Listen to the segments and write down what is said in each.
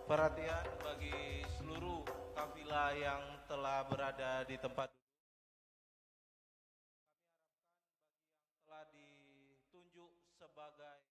Perhatian bagi seluruh kafilah yang telah berada di tempat duduk. Kami harapkan bagi yang telah ditunjuk sebagai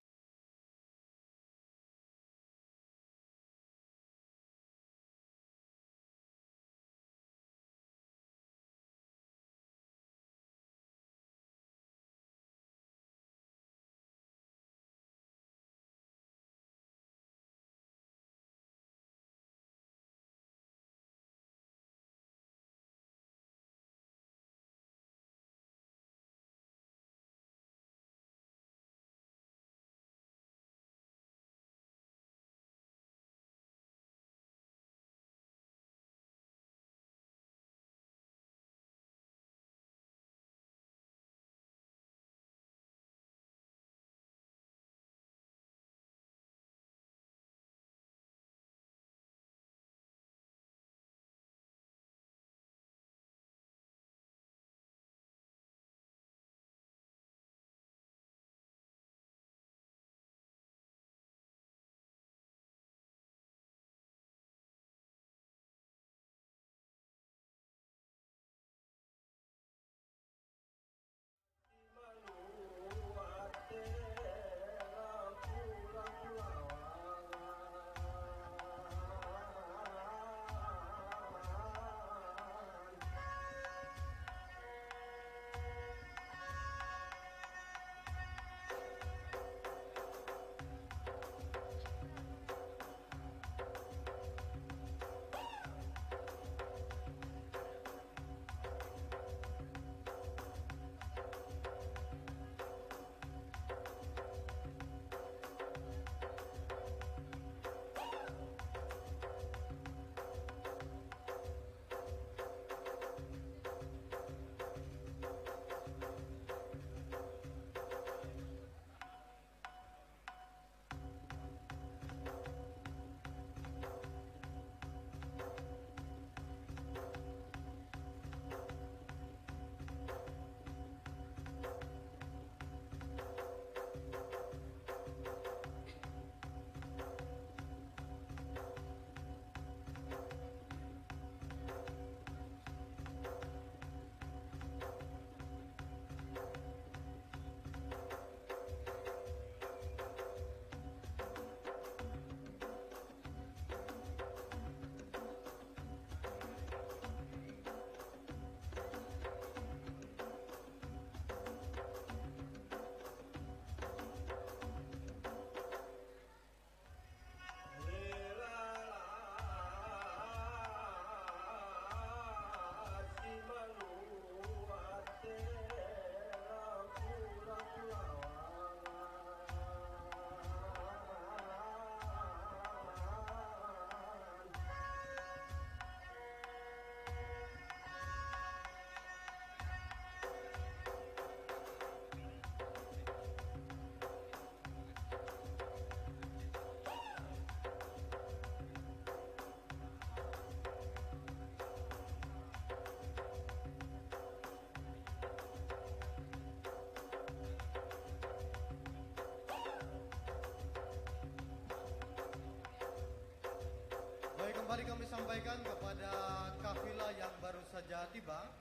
Baik, kembali kami sampaikan kepada kafilah yang baru saja tiba.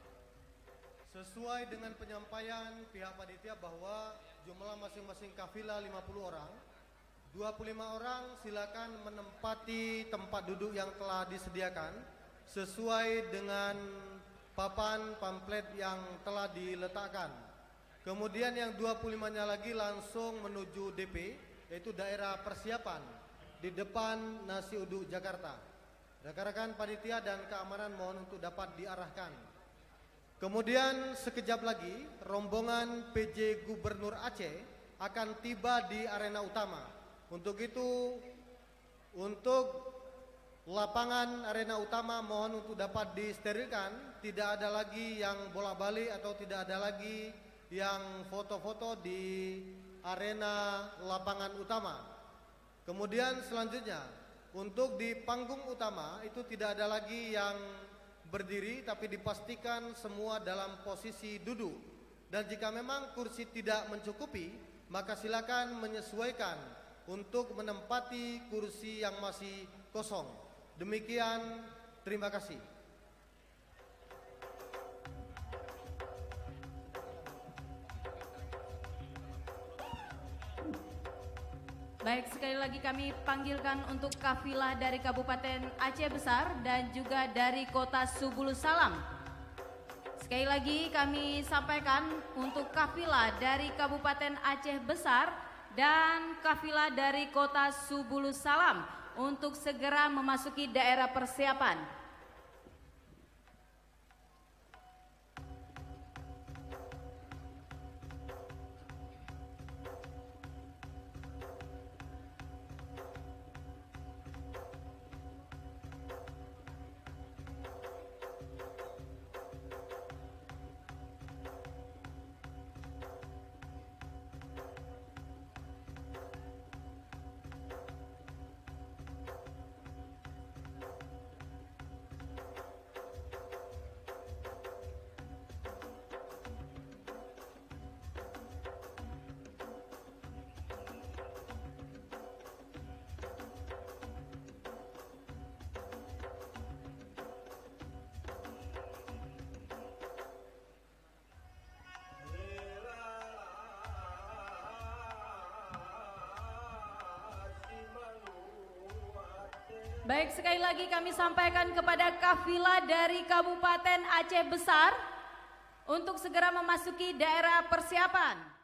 Sesuai dengan penyampaian pihak panitia bahwa jumlah masing-masing kafilah 50 orang. 25 orang silakan menempati tempat duduk yang telah disediakan sesuai dengan papan pamflet yang telah diletakkan. Kemudian yang 25-nya lagi langsung menuju DP, yaitu daerah persiapan di depan Nasi Uduk Jakarta. Rekan-rekan panitia dan keamanan mohon untuk dapat diarahkan. Kemudian sekejap lagi rombongan PJ Gubernur Aceh akan tiba di arena utama. Untuk itu, untuk lapangan arena utama mohon untuk dapat disterilkan. Tidak ada lagi yang bolak-balik atau tidak ada lagi yang foto-foto di arena lapangan utama. Kemudian selanjutnya, untuk di panggung utama itu tidak ada lagi yang berdiri, tapi dipastikan semua dalam posisi duduk. Dan jika memang kursi tidak mencukupi, maka silakan menyesuaikan untuk menempati kursi yang masih kosong. Demikian, terima kasih. Baik, sekali lagi kami panggilkan untuk kafilah dari Kabupaten Aceh Besar dan juga dari Kota Subulus Salam. Sekali lagi kami sampaikan untuk kafilah dari Kabupaten Aceh Besar dan kafilah dari Kota Subulus Salam untuk segera memasuki daerah persiapan. Baik, sekali lagi kami sampaikan kepada kafilah dari Kabupaten Aceh Besar untuk segera memasuki daerah persiapan.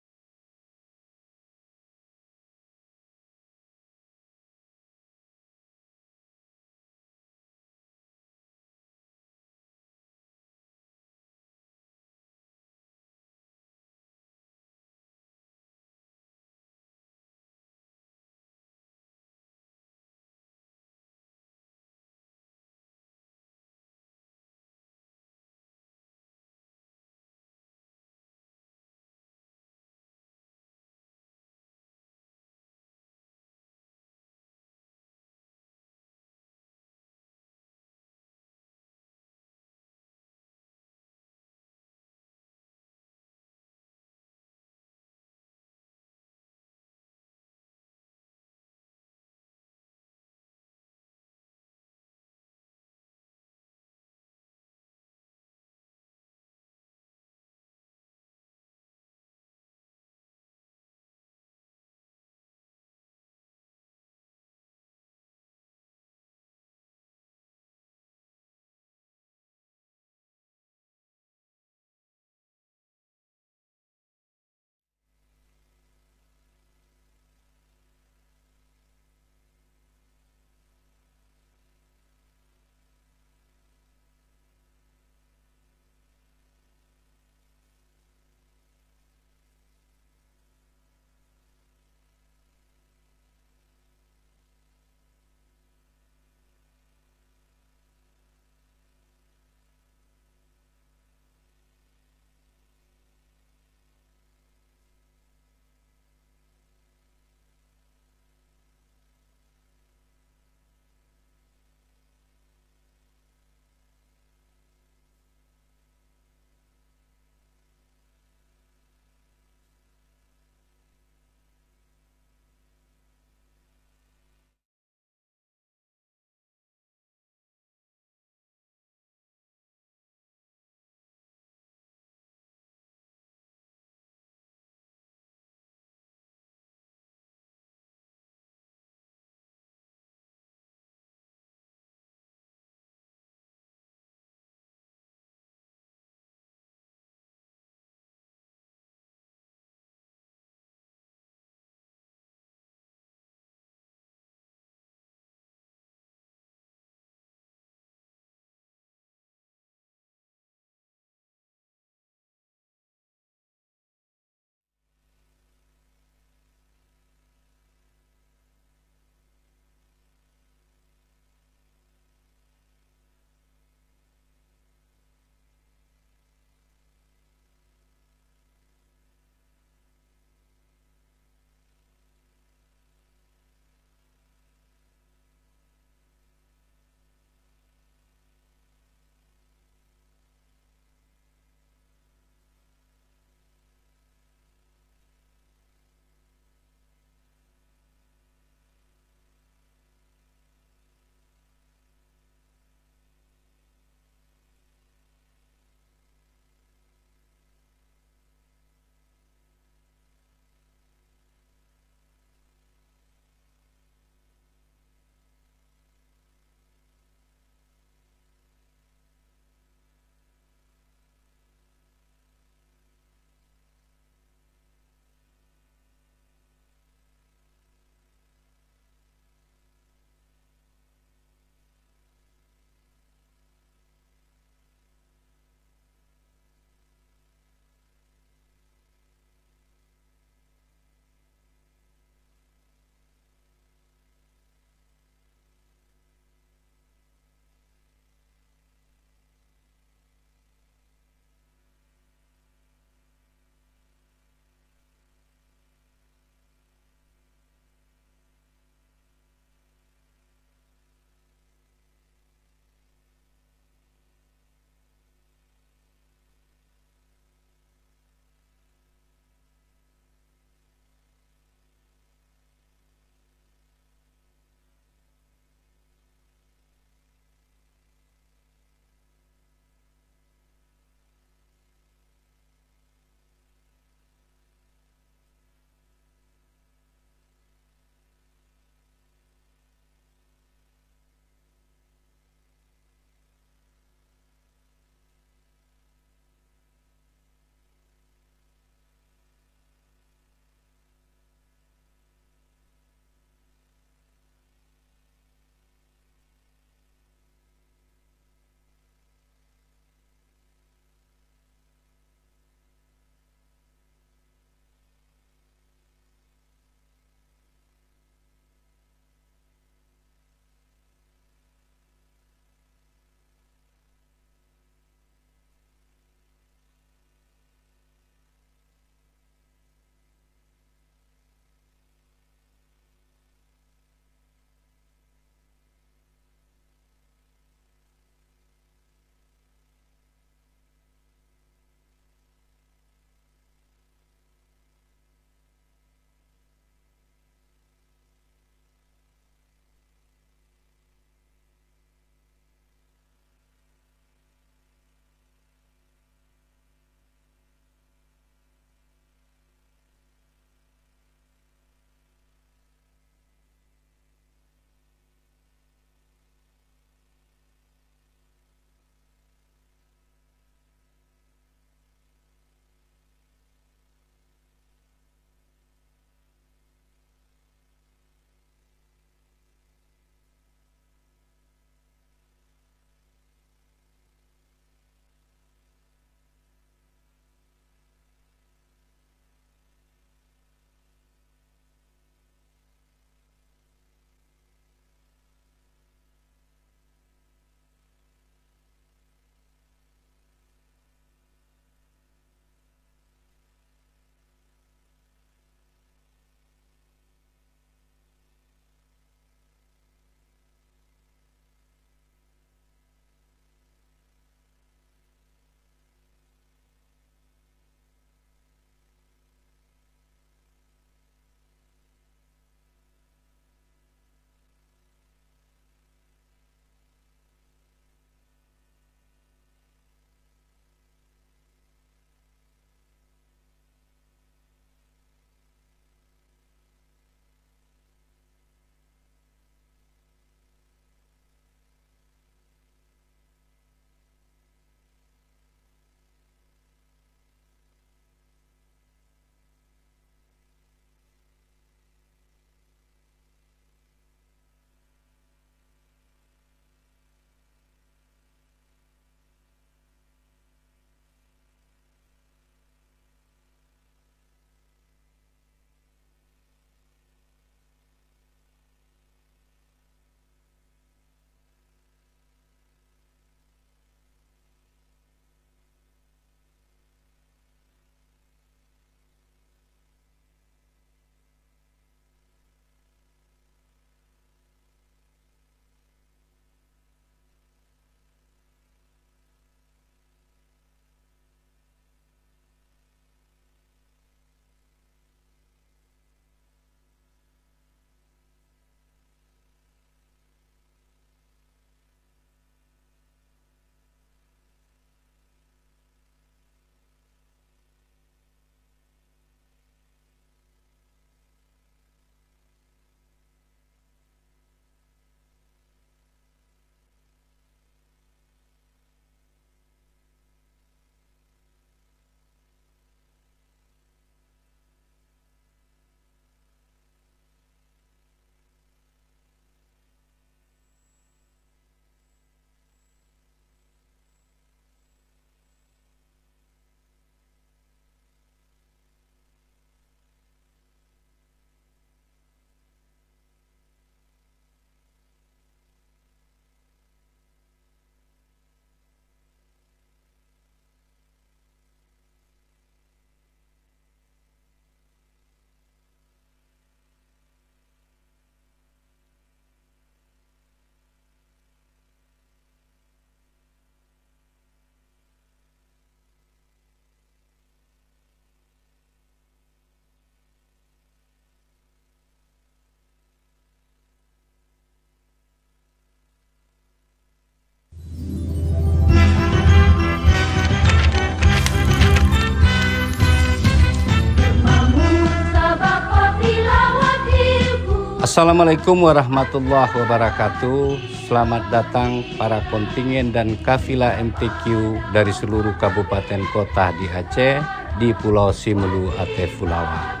Assalamualaikum warahmatullahi wabarakatuh. Selamat datang para kontingen dan kafilah MTQ dari seluruh kabupaten kota di Aceh, di Pulau Simelu Ate Fulawa.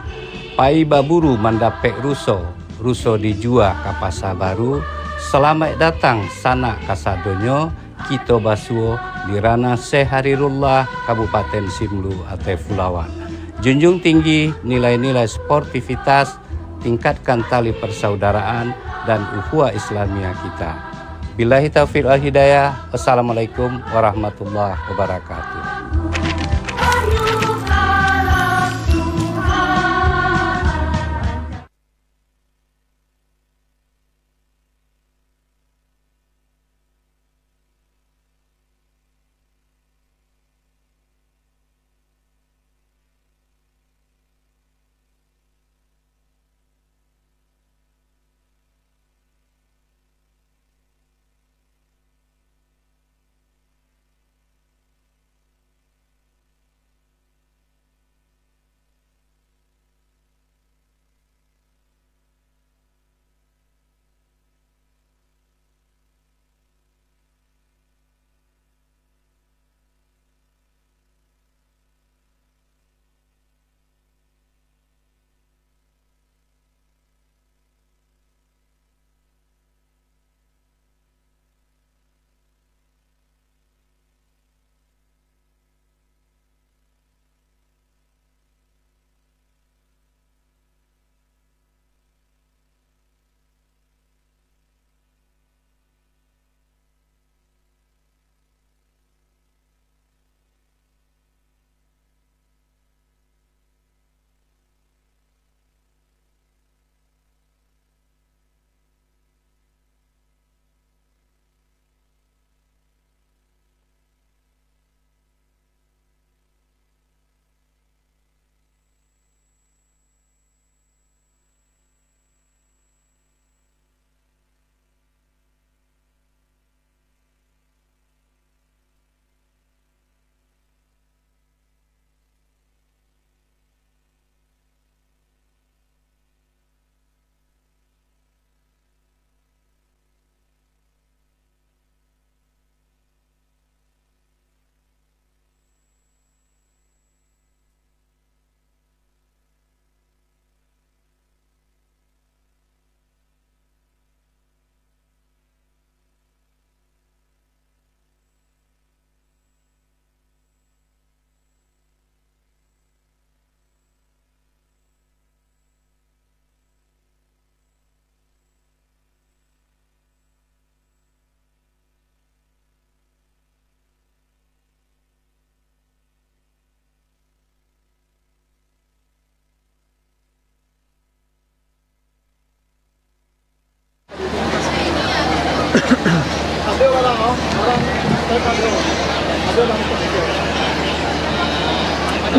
Pai baburu mandapek ruso dijua ka Pasar Baru. Selamat datang sanak kasadonyo, kita basuo di Rana Seharirullah Kabupaten Simelu Ate Fulawa. Junjung tinggi nilai-nilai sportivitas, tingkatkan tali persaudaraan dan ukhuwah Islamiyah kita. Billahi taufiq wal hidayah. Wassalamualaikum warahmatullahi wabarakatuh.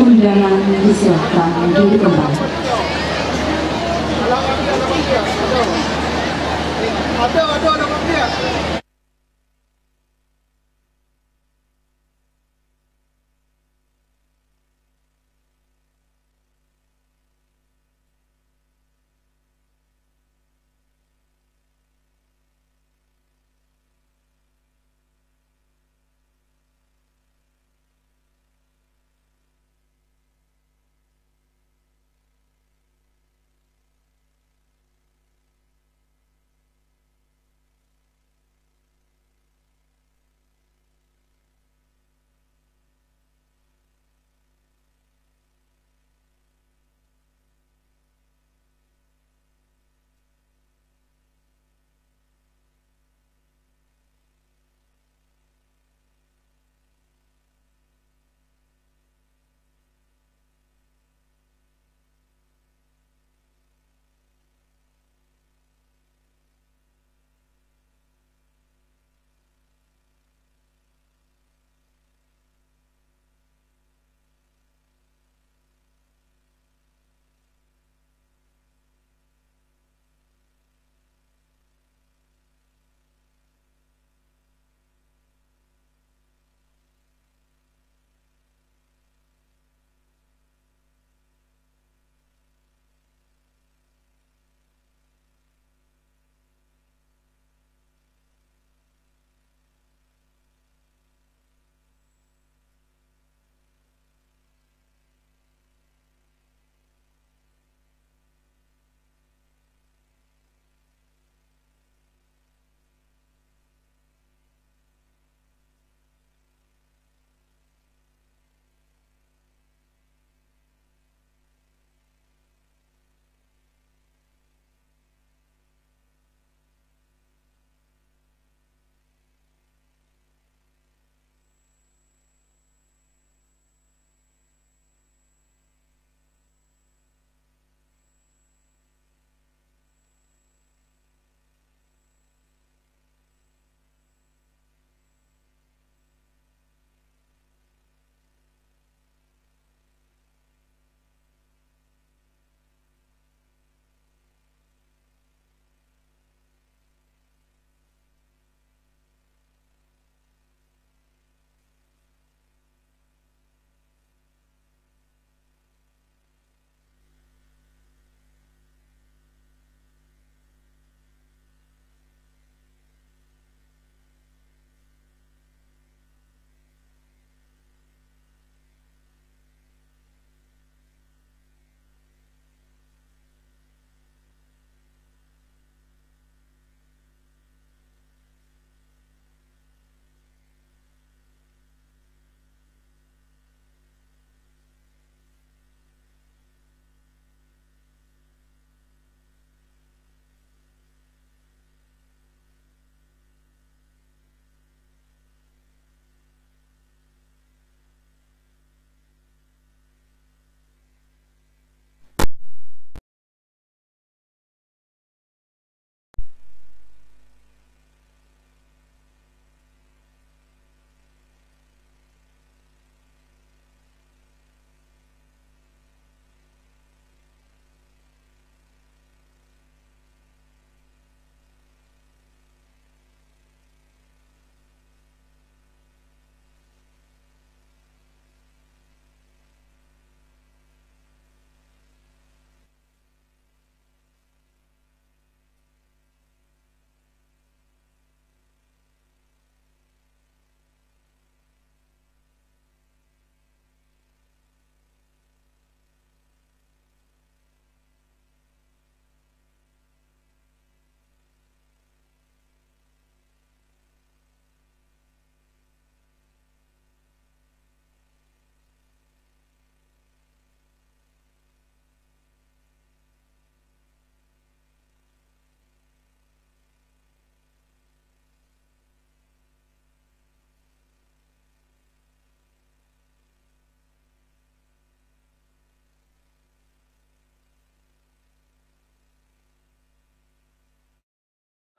Undangan disiapkan diri kembali. Ada.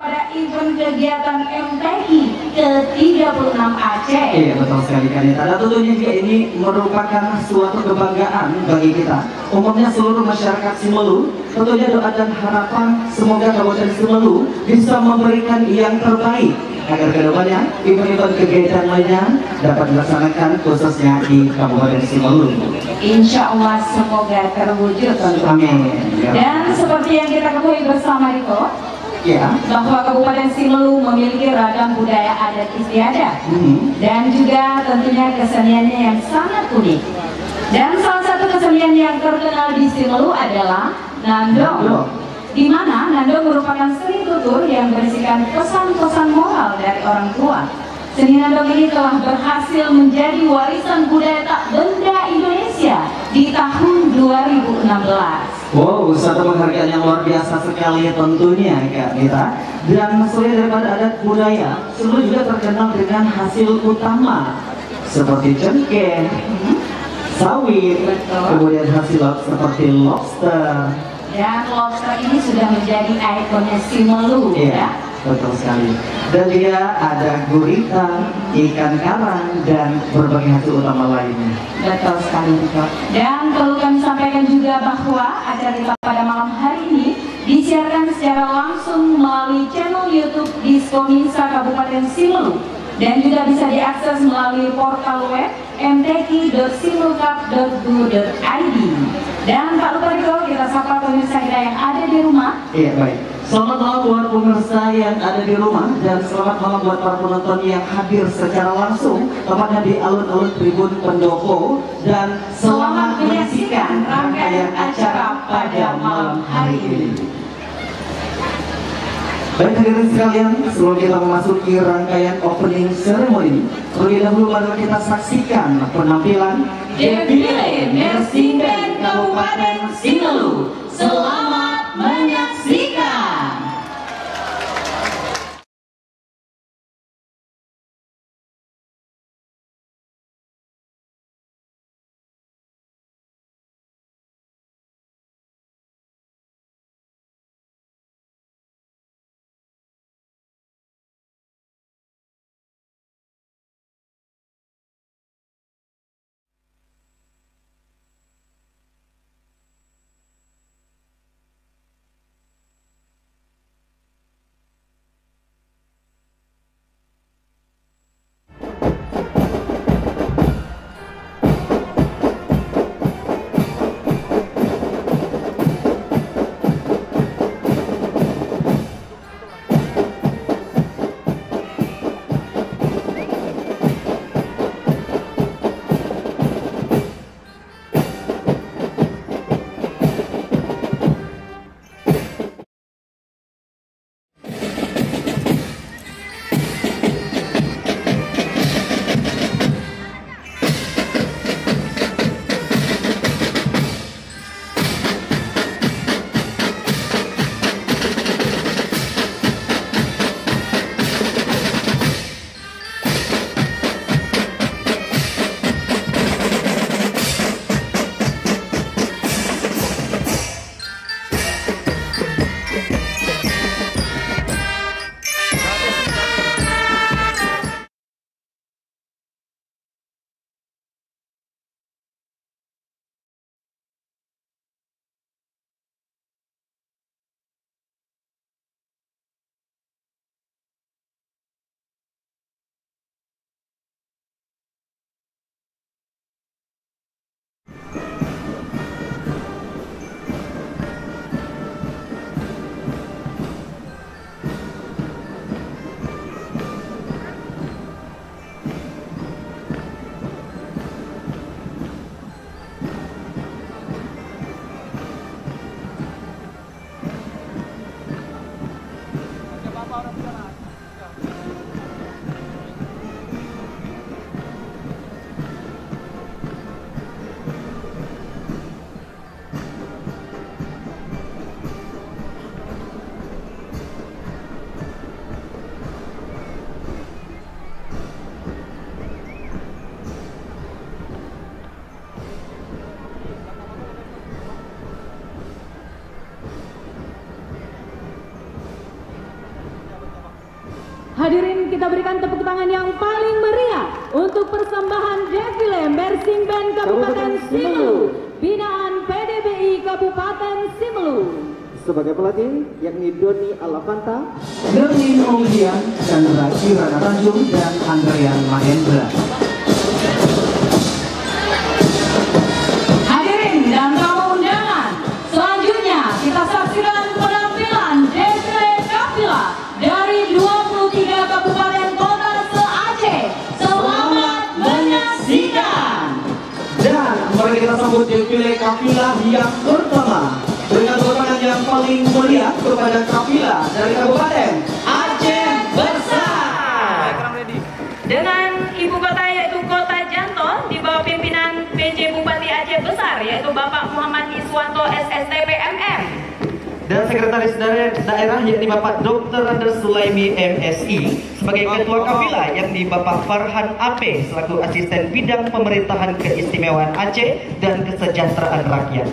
Pada event kegiatan MTQ ke-36 Aceh. Iya, betul sekali Kanita. Dan tentunya juga ini merupakan suatu kebanggaan bagi kita. Umumnya seluruh masyarakat Simelu, tentunya doa dan harapan semoga Kabupaten Simelu bisa memberikan yang terbaik agar kedepannya event-event kegiatan lainnya dapat dilaksanakan khususnya di Kabupaten Simelu. Insya Allah semoga terwujud tentunya. Amin. Ya. Dan seperti yang kita ketahui bersama Riko, Ya. bahwa Kabupaten Simelu memiliki ragam budaya adat istiadat dan juga tentunya keseniannya yang sangat unik. Dan salah satu kesenian yang terkenal di Simelu adalah Nandong, di mana Nandong merupakan seni tutur yang berisikan pesan-pesan moral dari orang tua. Seni Nandong ini telah berhasil menjadi warisan budaya tak benda Indonesia di tahun 2016. Wow, satu penghargaan yang luar biasa sekali tentunya Kak Nita. Dan selain daripada adat budaya, Simelu juga terkenal dengan hasil utama seperti cengkeh, sawit, kemudian hasil laut seperti lobster. Dan lobster ini sudah menjadi ikonnya Simelu, ya. Betul sekali. Dan juga ada gurita, ikan karang, dan berbagai hasil utama lainnya. Betul sekali, Riko. Dan perlu kami sampaikan juga bahwa acara kita pada malam hari ini disiarkan secara langsung melalui channel YouTube Diskominsa Kabupaten Simelu dan juga bisa diakses melalui portal web mtq.simelucup.go.id. Dan tak lupa Riko, kita sapa pemirsa kita yang ada di rumah. Iya, baik. Selamat malam buat pemirsa yang ada di rumah dan selamat malam buat para penonton yang hadir secara langsung tepatnya di alun-alun Tribun Pendopo, dan selamat menyaksikan rangkaian acara pada malam hari ini. Baik hadirin sekalian, sebelum kita memasuki rangkaian opening ceremony, terlebih dahulu mari kita saksikan penampilan Defile Marching Band Kabupaten Simelu. Selamat menyaksikan. Hadirin, kita berikan tepuk tangan yang paling meriah untuk persembahan defile Mersing Band Kabupaten Simelu, binaan PDBI Kabupaten Simelu. Sebagai pelatih yakni Doni Alavanta, Gerlin Onggian, Chandra Kirana Tanjung, dan Andrian Mahendra. Hadirin dan tamu undangan, selanjutnya kita saksikan penampilan defile kafilah dari 23 kabupaten kota se-Aceh. Selamat menyaksikan. Dan mari kita sambut defile kafilah yang pertama dengan tepuk tangan yang paling meriah kepada kafilah dari Kabupaten Aceh Besar. Dengan ibu kota yaitu Kota Janton di bawah pimpinan PJ Bupati Aceh Besar yaitu Bapak Muhammad Iswanto SSTP MM. Dan sekretaris daerah yakni Bapak Dr. Andes Sulaimi MSI sebagai ketua kafilah yakni Bapak Farhan AP selaku asisten bidang pemerintahan keistimewaan Aceh dan kesejahteraan rakyat.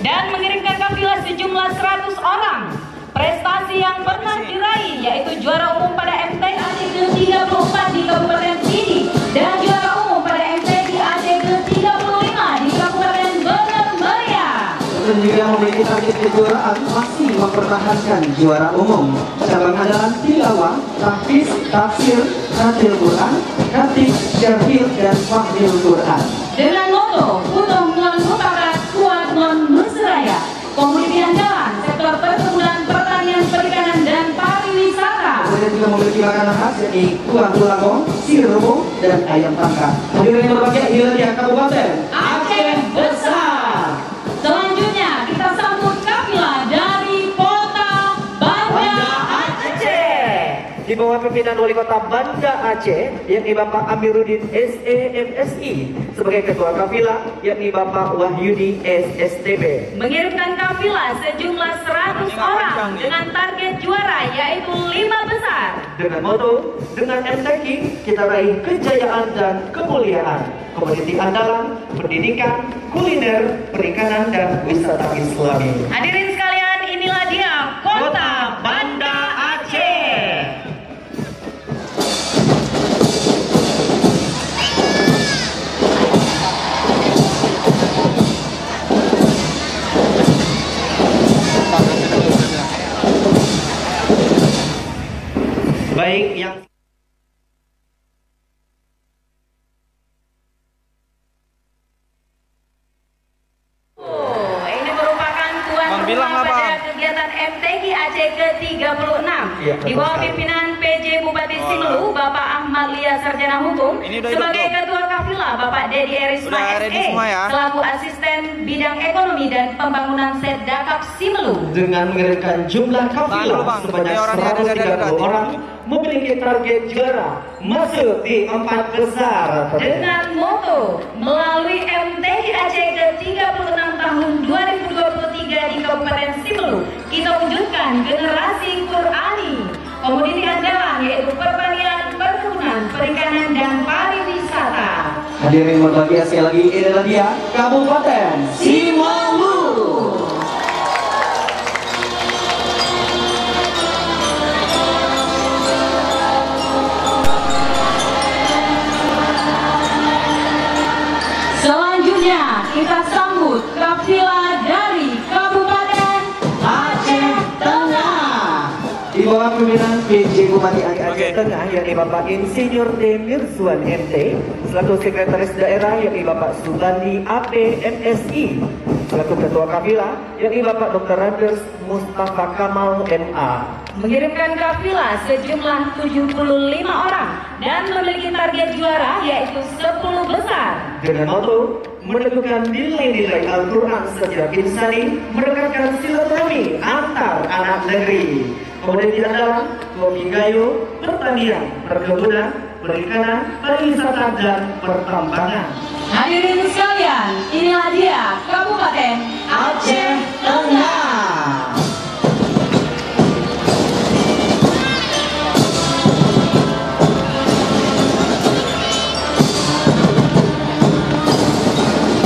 Dan mengirimkan kafilah sejumlah 100 orang. Prestasi yang pernah diraih yaitu juara umum pada MTK Aceh ke-34 di Kabupaten Pidi dan juara umum pada MTK Aceh ke-35 di Kabupaten Bener Meriah. Dan juga memiliki target kejuaraan masih mempertahankan juara umum. Cabang andalan tilawah, tahfiz, tafsir, khatil Quran, khatib, syarhil, dan fahmil Quran. Dengan moto Utuh Non Mufakat Kuat Non Nusraya, komoditi andalan sektor perkebunan, pertanian, perikanan, dan pariwisata. Kemudian juga memiliki makanan khas yakni kuah tulangong, sir rebung, dan ayam tangkap. Hadirin yang berbahagia, inilah dia Kabupaten Aceh Besar. Selanjutnya kita sambut kafilah dari Kota Banda Aceh. di bawah pimpinan Wali Kota Banda Aceh yakni Bapak Amiruddin SEMSI sebagai ketua kafilah yakni Bapak Wahyudi SSTB. Mengirimkan kafilah sejumlah 100 orang dengan target juara yaitu 5 besar. Dengan moto, dengan MTQ kita raih kejayaan dan kemuliaan. Komoditi andalan, pendidikan, kuliner, perikanan, dan wisata Islami. Hadirin sekalian, inilah dia Kota Banda Aceh. Baik yang kegiatan MTQ Aceh ke-36 di bawah pimpinan PJ Bupati Simelu Bapak Ahmad Lia Sarjana Hukum sebagai ketua kafilah Bapak Dedi Erisma SE selaku asisten bidang ekonomi dan pembangunan Setdakap Simelu dengan mengirimkan jumlah kafilah sebanyak 130 orang memiliki target juara masuk di 4 besar dengan moto melalui MTQ Aceh ke-36 tahun 2023 di Kabupaten Simelu kita wujudkan generasi Qurani. Komoditi andalan yaitu pertanian, perkebunan, perikanan, dan pariwisata. Hadirin berbahagia sekali lagi, inilah dia Kabupaten Simelu. Selanjutnya kita sambut kafilah dari Kabupaten Aceh Tengah di bawah pimpinan PJ Bupati Aceh Tengah yakni Bapak Insinyur D. Mirzuan MT selaku sekretaris daerah yakni Bapak Sugandi AP MSI selaku ketua kafilah yakni Bapak Dr. Andes Mustafa Kamal MA mengirimkan kafilah sejumlah 75 orang dan memiliki target juara yaitu 10 besar dengan moto meneguhkan nilai-nilai Al-Quran sejak insani mendekatkan silaturahmi antar anak negeri. Komoditi andalan, kopi gayo, pertanian, perkebunan, perikanan, pariwisata, dan pertambangan. Hadirin sekalian, inilah dia Kabupaten Aceh Tengah.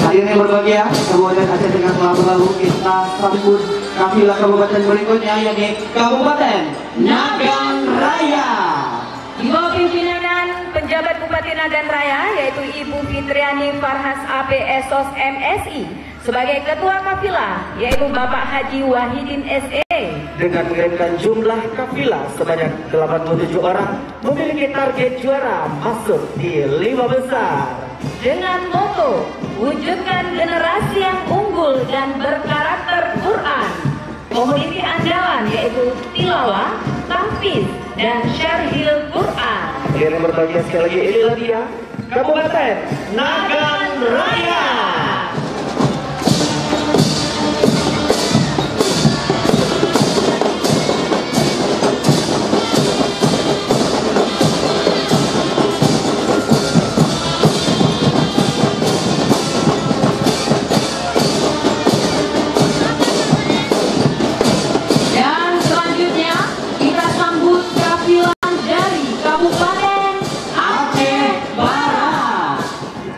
Hadirin yang berbahagia, Kabupaten Aceh Tengah telah berlalu, kita sambut kafilah kabupaten berikutnya yakni Kabupaten Nagan Raya. di bawah pimpinan penjabat Bupati Nagan Raya yaitu Ibu Fitriani Farhas AP Esos MSI sebagai Ketua Kafilah yaitu Bapak Haji Wahidin SE. Dengan mengirimkan jumlah kafilah sebanyak 87 orang memiliki target juara masuk di 5 besar. Dengan moto wujudkan generasi yang unggul dan berkarakter Quran, komoditi andalan yaitu tilawah, tahfiz, dan syarhil Quran. Yang berbahagia sekali lagi, inilah dia Kabupaten Nagan Raya.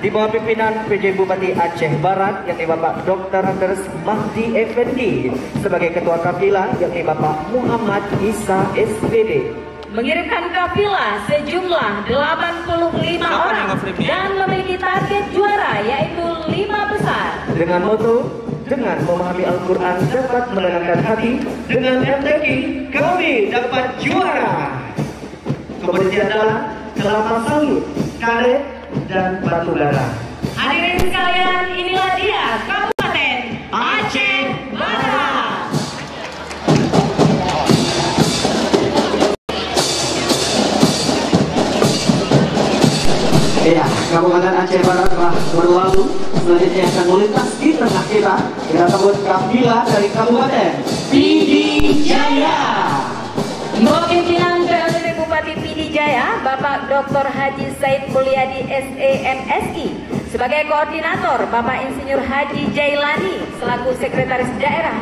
Di bawah pimpinan PJ Bupati Aceh Barat yakni Bapak Dr. Anders Mahdi Effendi sebagai Ketua Kafilah yakni Bapak Muhammad Isa SPD. Mengirimkan kafilah sejumlah 85 orang dan memiliki target juara yaitu 5 besar. Dengan moto dengan memahami Al-Quran dapat menenangkan hati, dengan MTQ kami dapat juara. Kemudian adalah kelapa sawit, karet, dan batu bara. Hadirin sekalian, inilah dia Kabupaten Aceh Barat. Ya, Kabupaten Aceh Barat telah berlalu. Selanjutnya akan melintas di tengah kita. Kita sambut kafilah dari Kabupaten Pidi Jaya. Di bawah pimpinan PLT Bupati Pidi Jaya, Bapak Dr. Haji Said Mulyadi SE MSI sebagai koordinator, Bapak Insinyur Haji Jailani selaku Sekretaris Daerah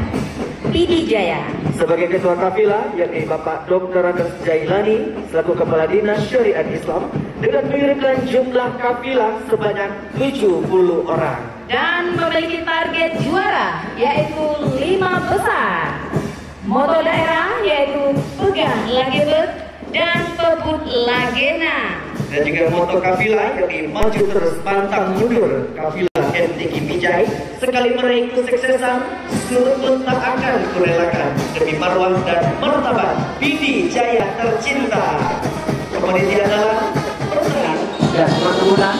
Pidi Jaya. Sebagai Ketua Kafilah yakni Bapak Dr. Anders Jailani selaku Kepala Dinas Syariat Islam dengan mengirimkan jumlah kafilah sebanyak 70 orang dan memiliki target juara yaitu 5 besar. Moto daerah yaitu Pegah Lagebet dan Pebut Lagena. Dan juga moto kafilah yakni maju terus pantang mundur. Kafilah MTQ Bijai sekali meraih kesuksesan seluruh pun tak akan kurelakan demi marwah dan martabat Pidi Jaya tercinta. Komoditi adalah pertanian dan perkebunan,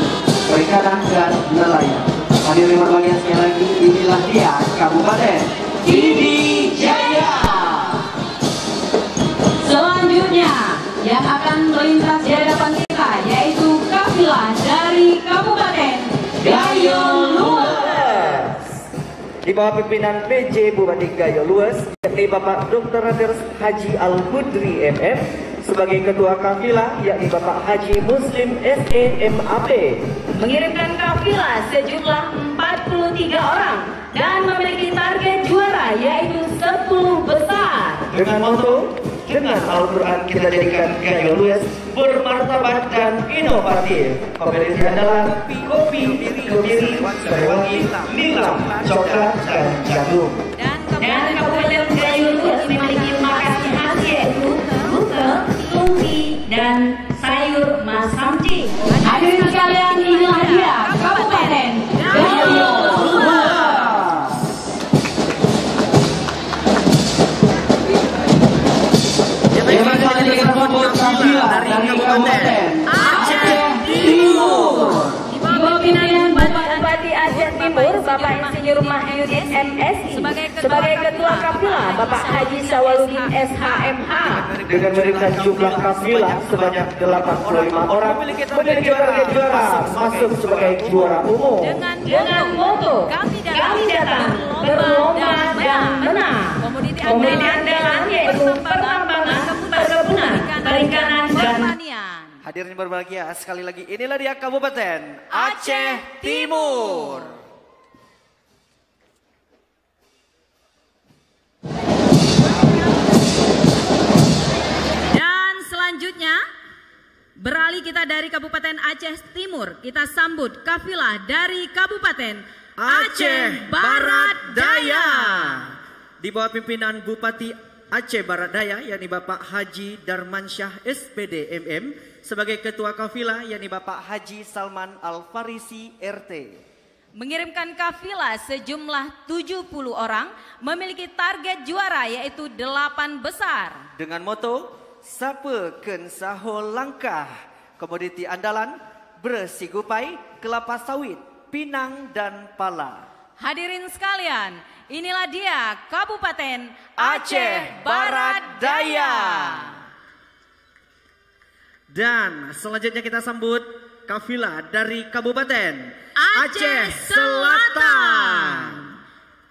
perikanan dan nelayan. Hadirin berbahagia sekali lagi, inilah dia Kabupaten Pidi Jaya. Selanjutnya yang akan melintas di hadapan kita yaitu kafilah dari Kabupaten Gayo Lues. Di bawah pimpinan PJ Bupati Gayo Lues yakni Bapak Dr. Anders Haji Al-Hudri MM sebagai Ketua Kafilah yakni Bapak Haji Muslim SE MAP. Mengirimkan kafilah sejumlah 43 orang dan memiliki target juara yaitu 10 besar. Dengan moto dengan Al-Quran kita jadikan Gayo Lues bermartabat dan inovatif. Komoditi adalah kopi, kebiri, serewangi, nilam, coklat, dan jagung. Dan Kabupaten Gayo Lues memiliki makanan khas yaitu rute, tumpi, dan sayur masamci. Hadirin sekalian, inilah dia Kabupaten Gayo Lues. Dari Kabupaten Aceh Timur. Di bawah pimpinan Bupati Aceh Timur, Bapak Insinyur Mahyudin MSI sebagai Ketua Kafilah, Bapak Haji Sawaludin SHMH. Dengan mengirimkan jumlah kafilah sebanyak 85 orang memiliki target juara masuk sebagai juara umum. Dengan moto kami datang berlomba dan menang. Komoditi andalan yaitu pertambangan, perkebunan, perikanan, dan pertanian. Hadirin berbahagia sekali lagi, inilah dia Kabupaten Aceh Timur. Dan selanjutnya beralih kita dari Kabupaten Aceh Timur, kita sambut kafilah dari Kabupaten Aceh Barat Daya. Di bawah pimpinan Bupati Aceh Barat Daya yakni Bapak Haji Darmansyah SPD MM sebagai ketua kafilah yakni Bapak Haji Salman Al-Farisi RT. Mengirimkan kafilah sejumlah 70 orang memiliki target juara yaitu 8 besar. Dengan moto Sapa Ken Saho Langkah, komoditi andalan bersigupai, kelapa sawit, pinang dan pala. Hadirin sekalian, inilah dia Kabupaten Aceh Barat Daya. Dan selanjutnya kita sambut kafilah dari Kabupaten Aceh Selatan.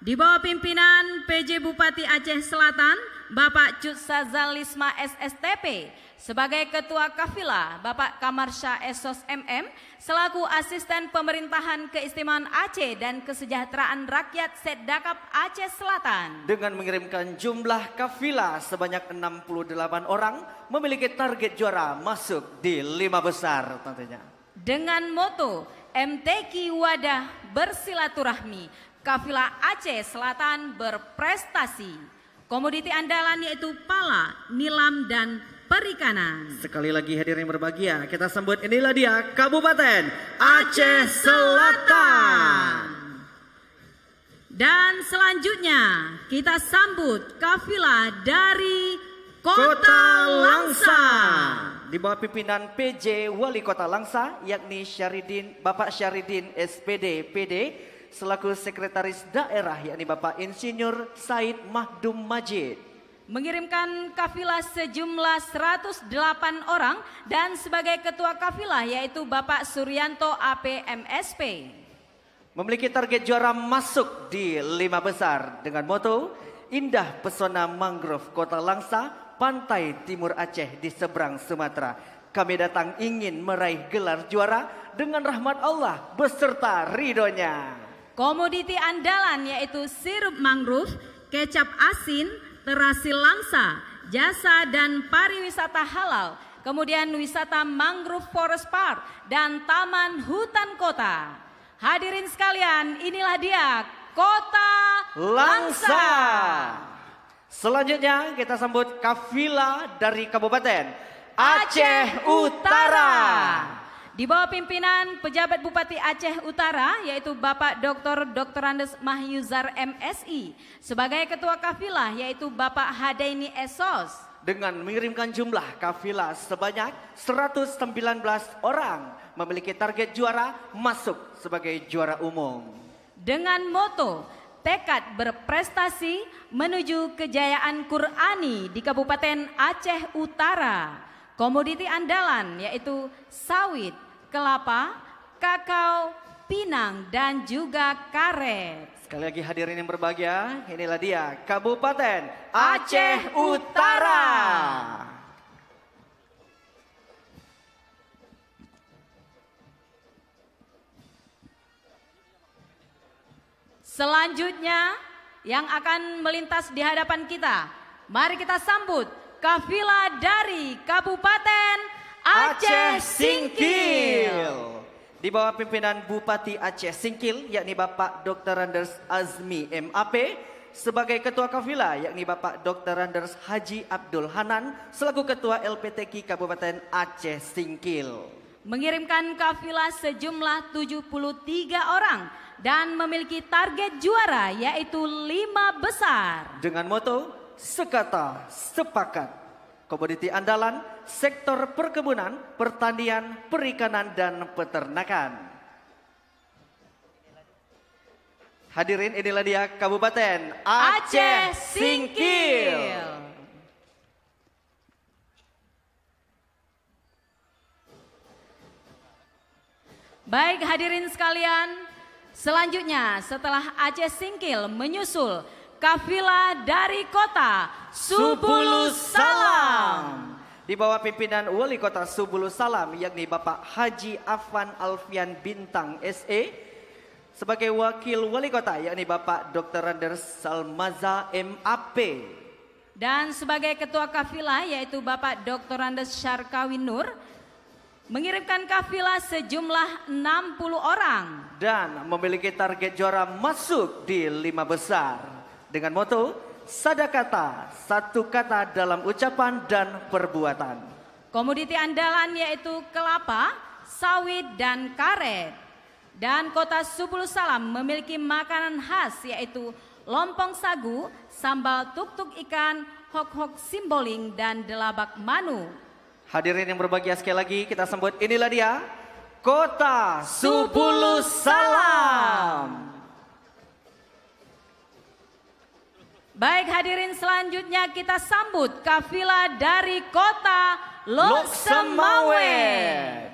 Di bawah pimpinan PJ Bupati Aceh Selatan, Bapak Cut Sazalisma SSTP, sebagai Ketua Kafilah, Bapak Kamarsya Esos MM, selaku Asisten Pemerintahan Keistimewaan Aceh dan Kesejahteraan Rakyat Setdakap Aceh Selatan. Dengan mengirimkan jumlah kafilah sebanyak 68 orang, memiliki target juara masuk di 5 besar tentunya. Dengan moto MTQ Wadah Bersilaturahmi, kafilah Aceh Selatan berprestasi. Komoditi andalan yaitu pala, nilam, dan perikanan. Sekali lagi hadirin berbahagia, kita sambut inilah dia Kabupaten Aceh Selatan. Dan selanjutnya kita sambut kafilah dari Kota Langsa. Di bawah pimpinan PJ Wali Kota Langsa yakni Bapak Syaridin SPD PD selaku Sekretaris Daerah yakni Bapak Insinyur Said Mahdum Majid. Mengirimkan kafilah sejumlah 108 orang dan sebagai Ketua Kafilah yaitu Bapak Suryanto APMSP. Memiliki target juara masuk di 5 besar dengan moto Indah Pesona Mangrove Kota Langsa, Pantai Timur Aceh di seberang Sumatera. Kami datang ingin meraih gelar juara dengan rahmat Allah beserta ridhonya. Komoditi andalan yaitu sirup mangrove, kecap asin, terasi langsa, jasa dan pariwisata halal, kemudian wisata mangrove forest park dan taman hutan kota. Hadirin sekalian, inilah dia Kota Langsa. Selanjutnya kita sambut kafilah dari Kabupaten Aceh Utara. Di bawah pimpinan pejabat Bupati Aceh Utara yaitu Bapak Dr. Andes Mahyuzar MSI. Sebagai Ketua Kafilah yaitu Bapak Hadaini Esos. Dengan mengirimkan jumlah kafilah sebanyak 119 orang, memiliki target juara masuk sebagai juara umum. Dengan moto tekad berprestasi menuju kejayaan Qur'ani di Kabupaten Aceh Utara. Komoditi andalan yaitu sawit, kelapa, kakao, pinang, dan juga karet. Sekali lagi hadirin yang berbahagia, inilah dia Kabupaten Aceh Utara. Selanjutnya yang akan melintas di hadapan kita, mari kita sambut kafilah dari Kabupaten Aceh Singkil. Di bawah pimpinan Bupati Aceh Singkil yakni Bapak Dr. Andes Azmi MAP, sebagai Ketua Kafilah yakni Bapak Dr. Andes Haji Abdul Hanan selaku Ketua LPTQ Kabupaten Aceh Singkil. Mengirimkan kafilah sejumlah 73 orang dan memiliki target juara yaitu 5 besar. Dengan moto sekata sepakat, komoditi andalan sektor perkebunan, pertanian, perikanan, dan peternakan. Hadirin, inilah dia Kabupaten Aceh Singkil. Baik hadirin sekalian, selanjutnya setelah Aceh Singkil menyusul kafilah dari kota Subulus Salam. Di bawah pimpinan Wali Kota Subulus Salam yakni Bapak Haji Afan Alfian Bintang SE. Sebagai Wakil Wali Kota yakni Bapak Dr. Andes Salmaza MAP. Dan sebagai Ketua Kafilah yaitu Bapak Dr. Andes Syarkawin Nur. Mengirimkan kafilah sejumlah 60 orang. Dan memiliki target juara masuk di 5 besar. Dengan moto sadakata, satu kata dalam ucapan dan perbuatan. Komoditi andalan yaitu kelapa, sawit, dan karet. Dan Kota Subulu Salam memiliki makanan khas yaitu lompong sagu, sambal tuk-tuk ikan, hok-hok simboling, dan delabak manu. Hadirin yang berbahagia, sekali lagi kita sambut, inilah dia Kota Subulu Salam. Baik hadirin, selanjutnya kita sambut kafilah dari Kota Lok Semawe.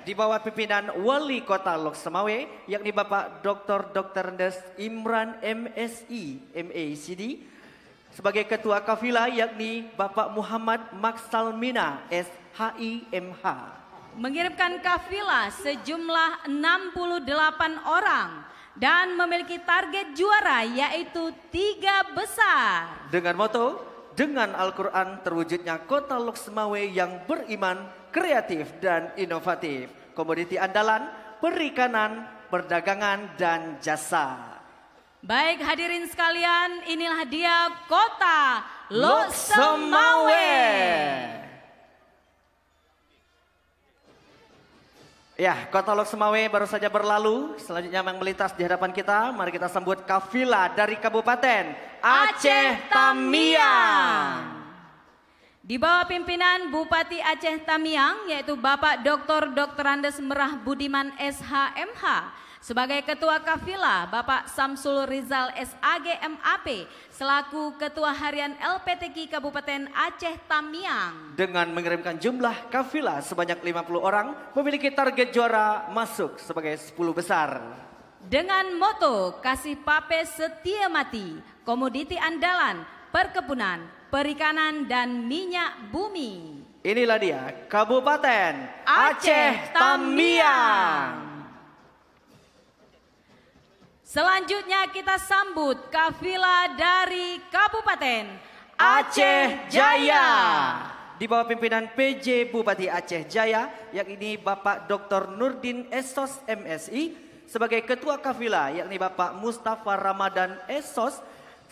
Di bawah pimpinan Wali Kota Lok Semawe, yakni Bapak Dr. Andes Imran MSI, MACD. Sebagai ketua kafilah yakni Bapak Muhammad Maksalmina SHIMH. Mengirimkan kafilah sejumlah 68 orang dan memiliki target juara yaitu 3 besar. Dengan moto, dengan Al-Quran terwujudnya Kota Lok Semawe yang beriman, kreatif, dan inovatif. Komoditi andalan, perikanan, perdagangan, dan jasa. Baik hadirin sekalian, inilah dia Kota Lok Semawe. Ya, Kota Lok Semawe baru saja berlalu. Selanjutnya yang melintas di hadapan kita, mari kita sambut kafilah dari Kabupaten Aceh Tamiang. Di bawah pimpinan Bupati Aceh Tamiang yaitu Bapak Dr. Andes Merah Budiman SHMH. Sebagai ketua kafilah Bapak Samsul Rizal SAG MAP selaku ketua harian LPTQ Kabupaten Aceh Tamiang. Dengan mengirimkan jumlah kafilah sebanyak 50 orang, memiliki target juara masuk sebagai 10 besar. Dengan moto kasih pape setia mati, komoditi andalan, perkebunan, perikanan, dan minyak bumi. Inilah dia Kabupaten Aceh Tamiang. Selanjutnya kita sambut kafilah dari Kabupaten Aceh Jaya. Di bawah pimpinan PJ Bupati Aceh Jaya, yakni Bapak Dr. Nurdin Esos MSI. Sebagai ketua kafilah, yakni Bapak Mustafa Ramadan Esos,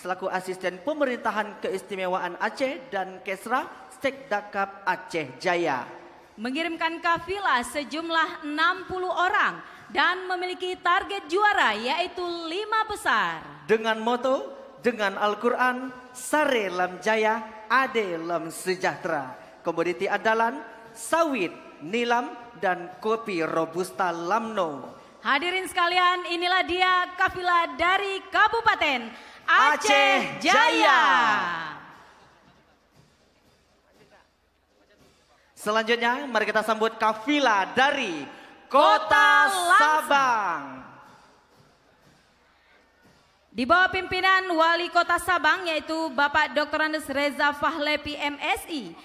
selaku asisten pemerintahan keistimewaan Aceh dan Kesra Sekdakap Aceh Jaya. Mengirimkan kafilah sejumlah 60 orang dan memiliki target juara yaitu 5 besar. Dengan moto, dengan Al-Quran, sare lam jaya, ade lam sejahtera. Komoditi andalan, sawit, nilam, dan kopi robusta lamno. Hadirin sekalian, inilah dia kafilah dari Kabupaten Aceh Jaya. Selanjutnya, mari kita sambut kafilah dari Kota Sabang. Di bawah pimpinan Wali Kota Sabang yaitu Bapak Dr. Andes Reza Fahlepi MSI.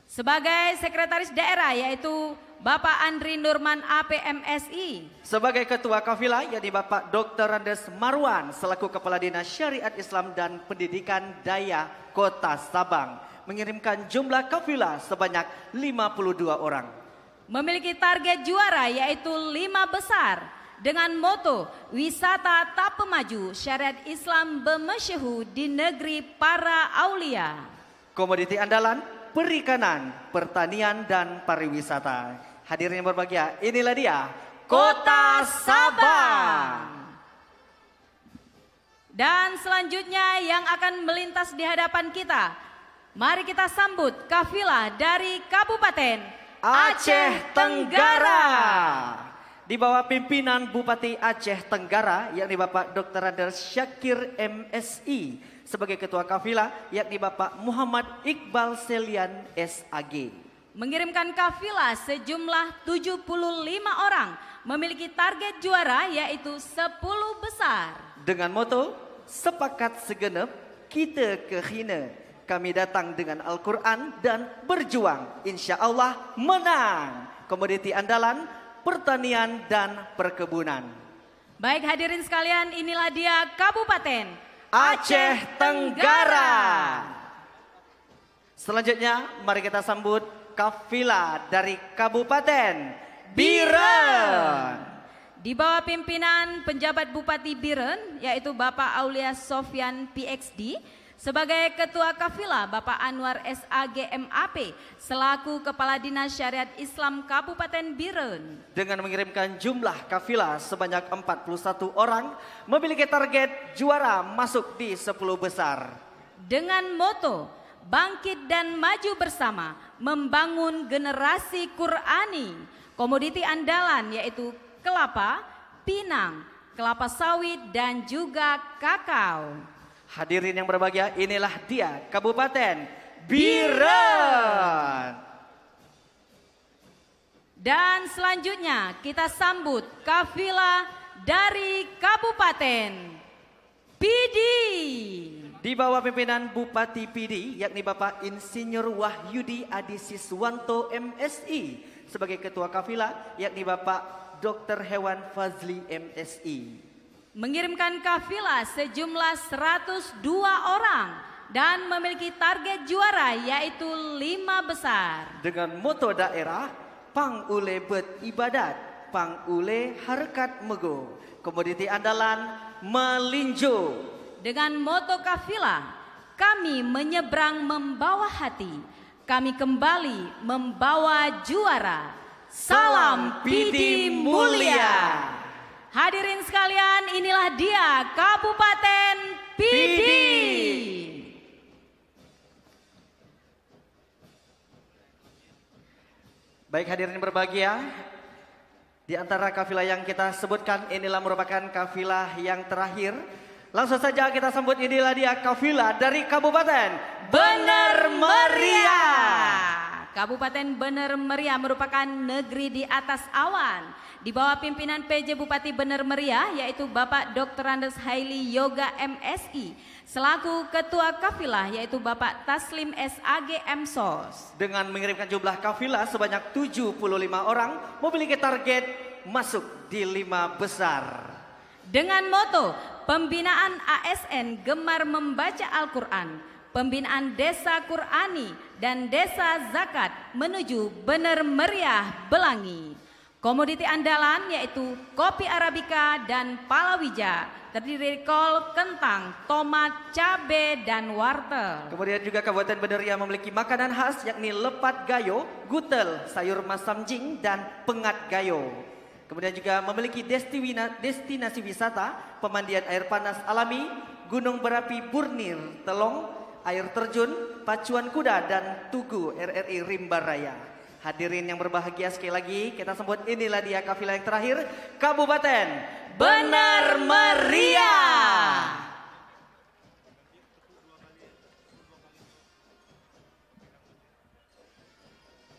Sebagai sekretaris daerah yaitu Bapak Andri Nurman APMSI. Sebagai ketua kafilah yakni Bapak Dr. Andes Marwan selaku Kepala Dinas Syariat Islam dan Pendidikan Daya Kota Sabang. Mengirimkan jumlah kafilah sebanyak 52 orang. Memiliki target juara yaitu 5 besar dengan moto wisata tak pemaju syariat Islam bermasyhur di negeri para aulia. Komoditi andalan, perikanan, pertanian, dan pariwisata. Hadirin yang berbahagia, inilah dia Kota Sabang. Dan selanjutnya yang akan melintas di hadapan kita, mari kita sambut kafilah dari Kabupaten Aceh Tenggara. Di bawah pimpinan Bupati Aceh Tenggara, yakni Bapak Dr. Andes Syakir MSI. Sebagai ketua kafilah, yakni Bapak Muhammad Iqbal Selian SAG. Mengirimkan kafilah sejumlah 75 orang, memiliki target juara yaitu 10 besar. Dengan moto, sepakat segenap, kita kehina. Kami datang dengan Al-Quran dan berjuang, insya Allah menang. Komoditi andalan, pertanian, dan perkebunan. Baik hadirin sekalian, inilah dia Kabupaten Aceh Tenggara. Selanjutnya, mari kita sambut kafilah dari Kabupaten Biren. Di bawah pimpinan penjabat Bupati Biren, yaitu Bapak Aulia Sofyan PXD. Sebagai Ketua Kafilah, Bapak Anwar SAG MAP, selaku Kepala Dinas Syariat Islam Kabupaten Biren. Dengan mengirimkan jumlah kafilah sebanyak 41 orang, memiliki target juara masuk di 10 besar. Dengan moto, bangkit dan maju bersama, membangun generasi Qurani, komoditi andalan yaitu kelapa, pinang, kelapa sawit, dan juga kakao. Hadirin yang berbahagia, inilah dia Kabupaten Biren. Dan selanjutnya kita sambut kafilah dari Kabupaten Pidi. Di bawah pimpinan Bupati Pidi, yakni Bapak Insinyur Wahyudi Adi Siswanto MSI. Sebagai Ketua Kafilah, yakni Bapak Dr. Hewan Fazli MSI. Mengirimkan kafilah sejumlah 102 orang dan memiliki target juara yaitu 5 besar. Dengan moto daerah, Pang Ule Bet Ibadat, Pang Ule Harkat Mego, komoditi andalan melinjo. Dengan moto kafilah, kami menyeberang membawa hati, kami kembali membawa juara. Salam Pidi Mulia. Hadirin sekalian, inilah dia Kabupaten Pidi. Baik hadirin berbahagia, di antara kafilah yang kita sebutkan inilah merupakan kafilah yang terakhir. Langsung saja kita sambut, inilah dia kafilah dari Kabupaten Bener Meriah. Kabupaten Bener Meriah merupakan negeri di atas awan. Di bawah pimpinan PJ Bupati Bener Meriah yaitu Bapak Dr. Andes Haili Yoga MSI. Selaku Ketua Kafilah yaitu Bapak Taslim SAG MSOS. Dengan mengirimkan jumlah kafilah sebanyak 75 orang, memiliki target masuk di 5 besar. Dengan moto pembinaan ASN gemar membaca Al-Quran, pembinaan desa Qurani dan desa zakat menuju Bener Meriah Belangi. Komoditi andalan yaitu kopi Arabica dan palawija, terdiri dari kol, kentang, tomat, cabai, dan wortel. Kemudian juga Kabupaten Bener Meriah memiliki makanan khas yakni lepat gayo, gutel, sayur masam jing, dan pengat gayo. Kemudian juga memiliki destinasi wisata, pemandian air panas alami, gunung berapi Burnir, Telong, air terjun, pacuan kuda, dan Tugu RRI Rimba Raya. Hadirin yang berbahagia, sekali lagi kita sebut, inilah dia kafilah yang terakhir, Kabupaten Bener Meriah.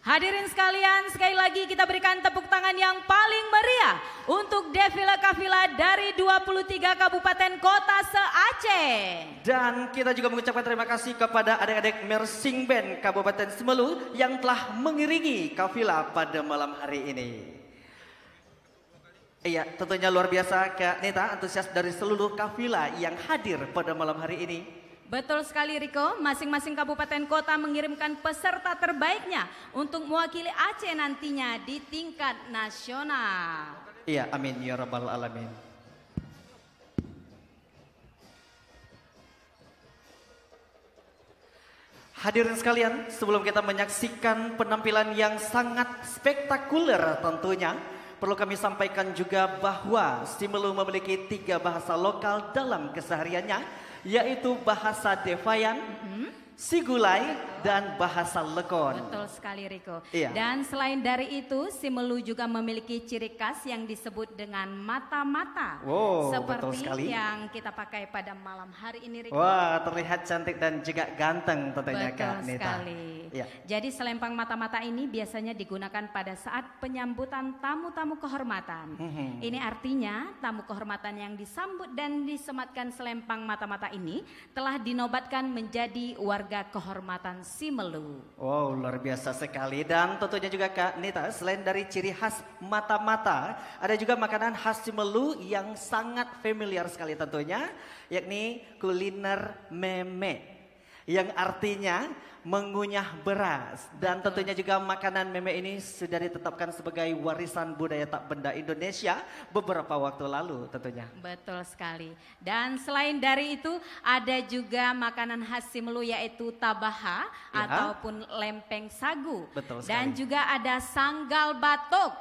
Hadirin sekalian, sekali lagi kita berikan tepuk tangan yang paling meriah untuk defile kafilah dari 23 kabupaten kota se-Aceh. Dan kita juga mengucapkan terima kasih kepada adik-adik Mersing Band Kabupaten Semelu yang telah mengiringi kafilah pada malam hari ini. Iya, tentunya luar biasa Kak Neta, antusias dari seluruh kafilah yang hadir pada malam hari ini. Betul sekali Riko, masing-masing kabupaten kota mengirimkan peserta terbaiknya untuk mewakili Aceh nantinya di tingkat nasional. Iya, amin ya rabbal alamin. Hadirin sekalian, sebelum kita menyaksikan penampilan yang sangat spektakuler tentunya, perlu kami sampaikan juga bahwa Simelu memiliki 3 bahasa lokal dalam kesehariannya, yaitu bahasa Devayan, Sigulai, dan bahasa Lekon. Betul sekali Riko. Iya. Dan selain dari itu, Simelu juga memiliki ciri khas yang disebut dengan mata-mata. Wow, betul seperti sekali. yang kita pakai pada malam hari ini Riko. Wah, terlihat cantik dan juga ganteng tentunya Betul Kak Neta. sekali. Iya. Jadi selempang mata-mata ini biasanya digunakan pada saat penyambutan tamu-tamu kehormatan. Ini artinya tamu kehormatan yang disambut dan disematkan selempang mata-mata ini telah dinobatkan menjadi warga kehormatan Simelu. Wow, luar biasa sekali. Dan tentunya juga Kak Neta, selain dari ciri khas mata-mata, ada juga makanan khas Simelu yang sangat familiar sekali tentunya, yakni kuliner meme. yang artinya mengunyah beras. Dan tentunya juga makanan meme ini sudah ditetapkan sebagai warisan budaya tak benda Indonesia beberapa waktu lalu tentunya. Betul sekali. Dan selain dari itu ada juga makanan khas Simelu yaitu tabaha ataupun lempeng sagu. Betul sekali. Dan juga ada sanggal batuk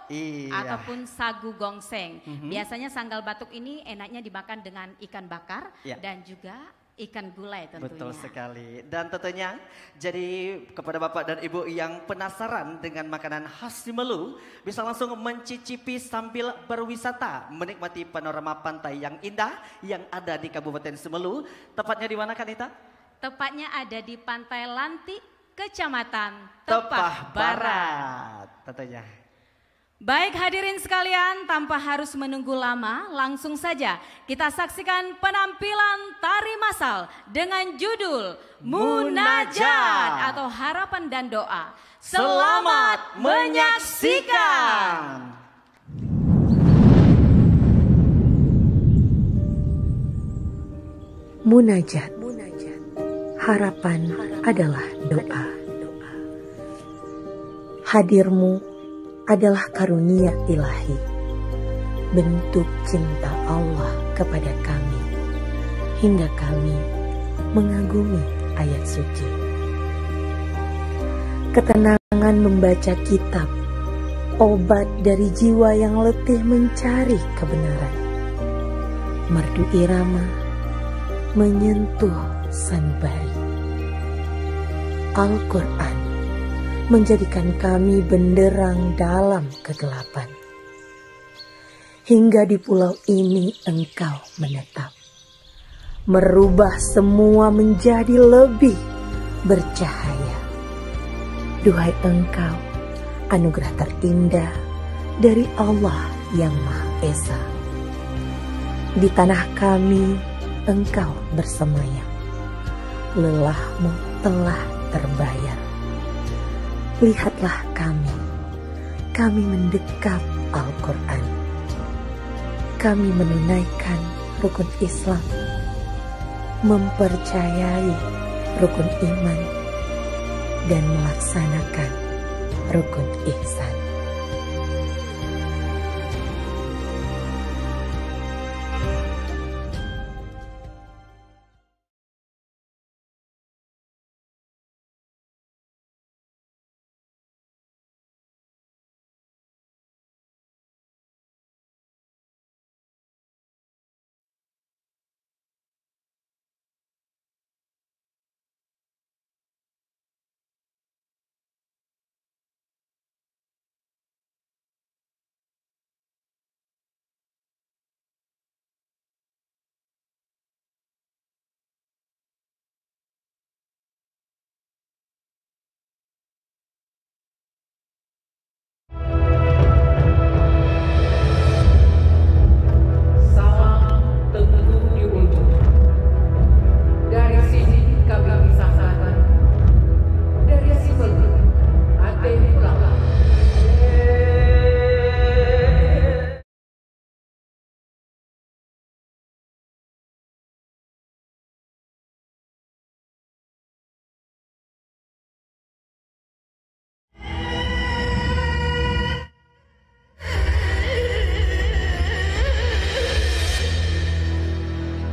ataupun Iya. sagu gongseng. Biasanya sanggal batuk ini enaknya dimakan dengan ikan bakar dan juga ikan gulai tentunya. Betul sekali. Dan tentunya jadi kepada Bapak dan Ibu yang penasaran dengan makanan khas Simelu bisa langsung mencicipi sambil berwisata, menikmati panorama pantai yang indah yang ada di Kabupaten Simelu. Tepatnya di mana Kanita? Tepatnya ada di Pantai Lantik, Kecamatan Tepah Barat tentunya. Baik hadirin sekalian, tanpa harus menunggu lama, langsung saja kita saksikan penampilan tari massal dengan judul Munajat atau Harapan dan Doa. Selamat menyaksikan. Munajat. Harapan adalah doa. Hadirmu adalah karunia ilahi, bentuk cinta Allah kepada kami, hingga kami mengagumi ayat suci. Ketenangan membaca kitab, obat dari jiwa yang letih mencari kebenaran. Merdu irama menyentuh sanubari. Al-Quran menjadikan kami benderang dalam kegelapan. Hingga di pulau ini Engkau menetap, merubah semua menjadi lebih bercahaya. Duhai Engkau, anugerah terindah dari Allah yang Maha Esa. Di tanah kami Engkau bersemayam, lelahmu telah terbayar. Lihatlah kami mendekap Al-Quran. Kami menunaikan rukun Islam, mempercayai rukun iman, dan melaksanakan rukun ihsan.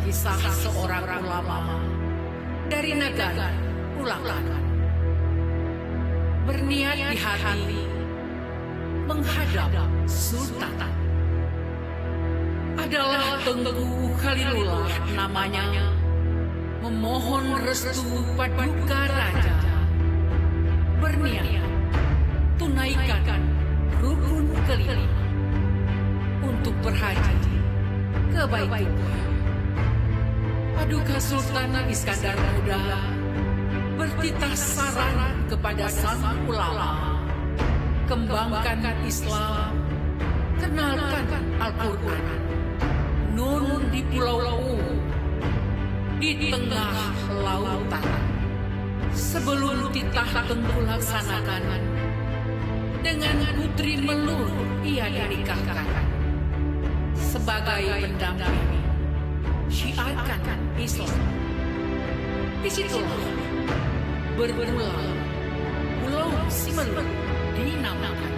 Kisah seorang ulama dari negara Ulakan berniat di hati menghadap Sultan. Adalah Tengku Khalilullah namanya, memohon restu paduka raja, berniat tunaikan rukun kelima untuk berhaji ke Baitullah. Paduka Sultan Iskandar Muda bertitah saran kepada sang ulama, kembangkan Islam, kenalkan Al-Quran, nun di Pulau U, di tengah lautan. Sebelum titah Tengku laksanakan, dengan putri Melur ia dinikahkan sebagai pendamping syiarkan Islam. Disitulah bermula Pulau Simelu dinamakan.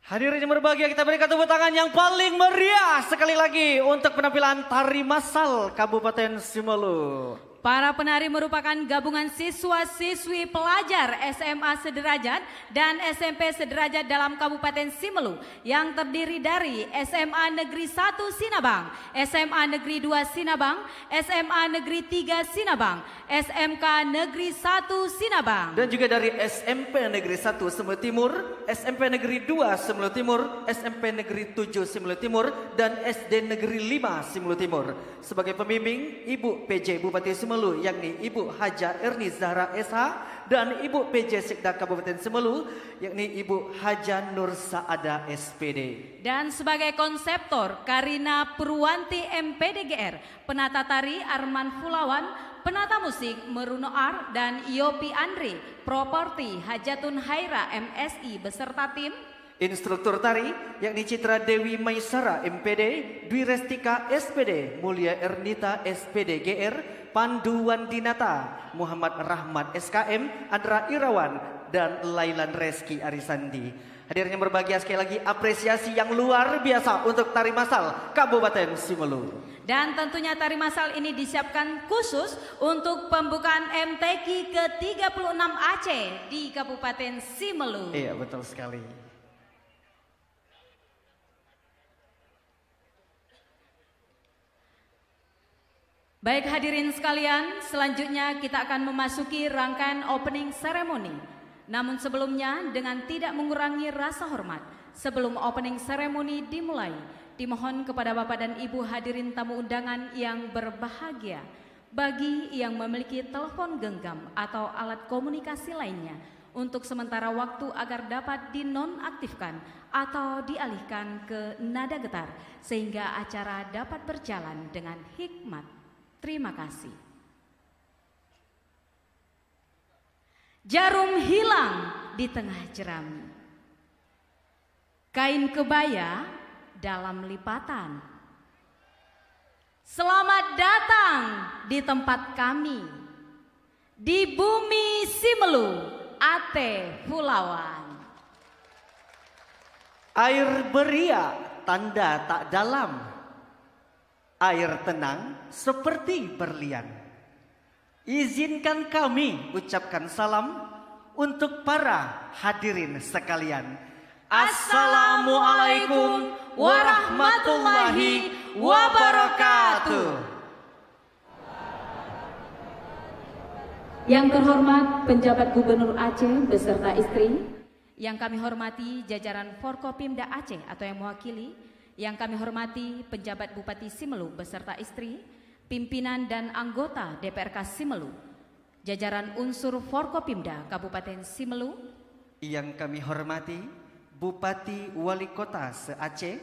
Hadirin yang berbahagia, kita berikan tepuk tangan yang paling meriah sekali lagi untuk penampilan tari masal Kabupaten Simelu. Para penari merupakan gabungan siswa-siswi pelajar SMA Sederajat dan SMP Sederajat dalam Kabupaten Simelu yang terdiri dari SMA Negeri 1 Sinabang, SMA Negeri 2 Sinabang, SMA Negeri 3 Sinabang, SMK Negeri 1 Sinabang. Dan juga dari SMP Negeri 1 Simelu Timur, SMP Negeri 2 Simelu Timur, SMP Negeri 7 Simelu Timur, dan SD Negeri 5 Simelu Timur. Sebagai pembimbing, Ibu PJ Bupati Simelu, yakni Ibu Haja Erni Zahra SH, dan Ibu PJ Sekda Kabupaten Simelu, yakni Ibu Haja Nur Saada SPD. Dan sebagai konseptor, Karina Purwanti MPDGR, penata tari Arman Fulawan, penata musik Meruno R dan Yopi Andri, properti Hajatun Haira MSI beserta tim. Instruktur tari yakni Citra Dewi Maisara MPD, Dwi Restika SPD, Mulia Ernita SPD GR, Pandu Wandinata, Muhammad Rahmat SKM, Andra Irawan, dan Lailan Reski Arisandi. Hadirin yang berbahagia, sekali lagi apresiasi yang luar biasa untuk tari masal Kabupaten Simelu. Dan tentunya tari masal ini disiapkan khusus untuk pembukaan MTQ ke-36 Aceh di Kabupaten Simelu. Iya, betul sekali. Baik hadirin sekalian, selanjutnya kita akan memasuki rangkaian opening ceremony. Namun sebelumnya dengan tidak mengurangi rasa hormat, sebelum opening ceremony dimulai, dimohon kepada Bapak dan Ibu hadirin tamu undangan yang berbahagia, bagi yang memiliki telepon genggam atau alat komunikasi lainnya, untuk sementara waktu agar dapat dinonaktifkan atau dialihkan ke nada getar, sehingga acara dapat berjalan dengan hikmat. Terima kasih. Jarum hilang di tengah jerami, kain kebaya dalam lipatan. Selamat datang di tempat kami, di bumi Simelu, Ate Pulauan. Air beria tanda tak dalam, air tenang seperti berlian. Izinkan kami ucapkan salam untuk para hadirin sekalian. Assalamualaikum warahmatullahi wabarakatuh. Yang terhormat penjabat Gubernur Aceh beserta istri, yang kami hormati jajaran Forkopimda Aceh atau yang mewakili, yang kami hormati penjabat Bupati Simelu beserta istri, pimpinan dan anggota DPRK Simelu, jajaran unsur Forkopimda Kabupaten Simelu, yang kami hormati Bupati Wali Kota se-Aceh,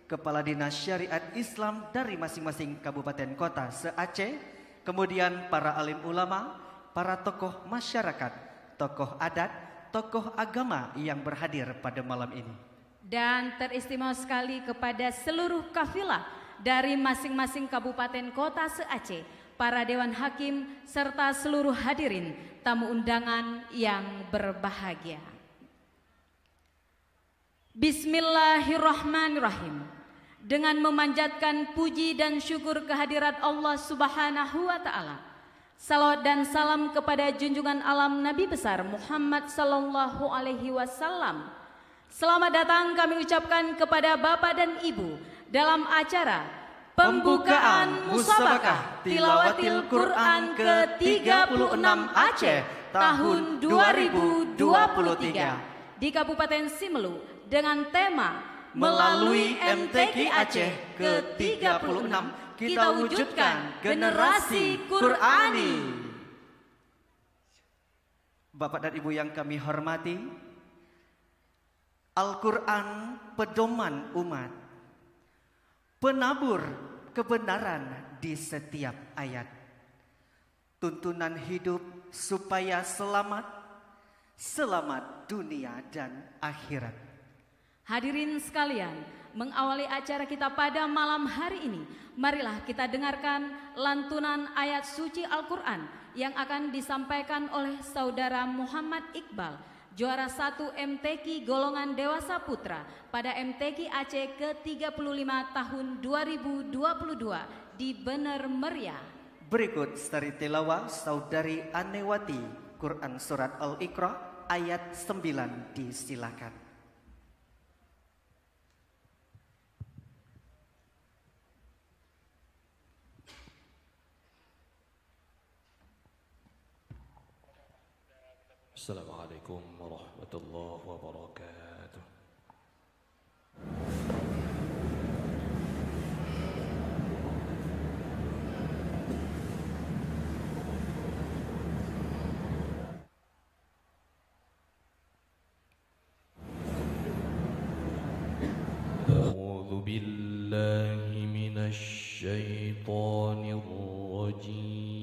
Kepala Dinas Syariat Islam dari masing-masing kabupaten kota se-Aceh, kemudian para alim ulama, para tokoh masyarakat, tokoh adat, tokoh agama yang berhadir pada malam ini. Dan teristimewa sekali kepada seluruh kafilah dari masing-masing kabupaten kota se-Aceh, para dewan hakim, serta seluruh hadirin tamu undangan yang berbahagia. Bismillahirrahmanirrahim. Dengan memanjatkan puji dan syukur kehadirat Allah Subhanahu wa Ta'ala, salawat dan salam kepada junjungan alam Nabi besar Muhammad sallallahu alaihi wasallam. Selamat datang kami ucapkan kepada Bapak dan Ibu dalam acara pembukaan musabakah Tilawatil Quran ke-36 Aceh tahun 2023 di Kabupaten Simelu dengan tema melalui MTQ Aceh ke-36 kita wujudkan generasi Qurani. Bapak dan Ibu yang kami hormati, Al-Quran pedoman umat, penabur kebenaran di setiap ayat, tuntunan hidup supaya selamat dunia dan akhirat. Hadirin sekalian, mengawali acara kita pada malam hari ini, marilah kita dengarkan lantunan ayat suci Al-Quran yang akan disampaikan oleh Saudara Muhammad Iqbal Juara 1 MTQ golongan dewasa putra pada MTQ Aceh ke-35 tahun 2022 di Bener Meriah. Berikut stari tilawah Saudari Anewati, Quran Surat Al-Iqra ayat 9 disilakan. Assalamualaikum warahmatullahi wabarakatuh. A'udzu billahi minasy syaithanir rajim.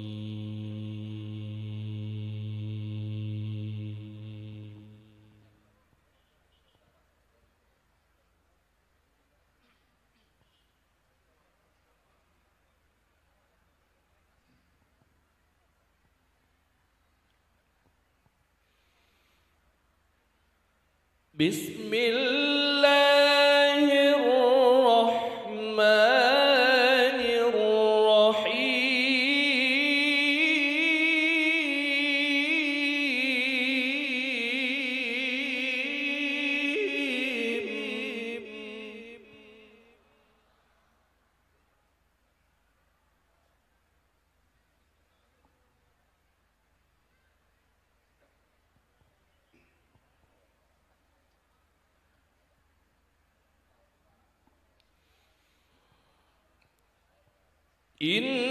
Inna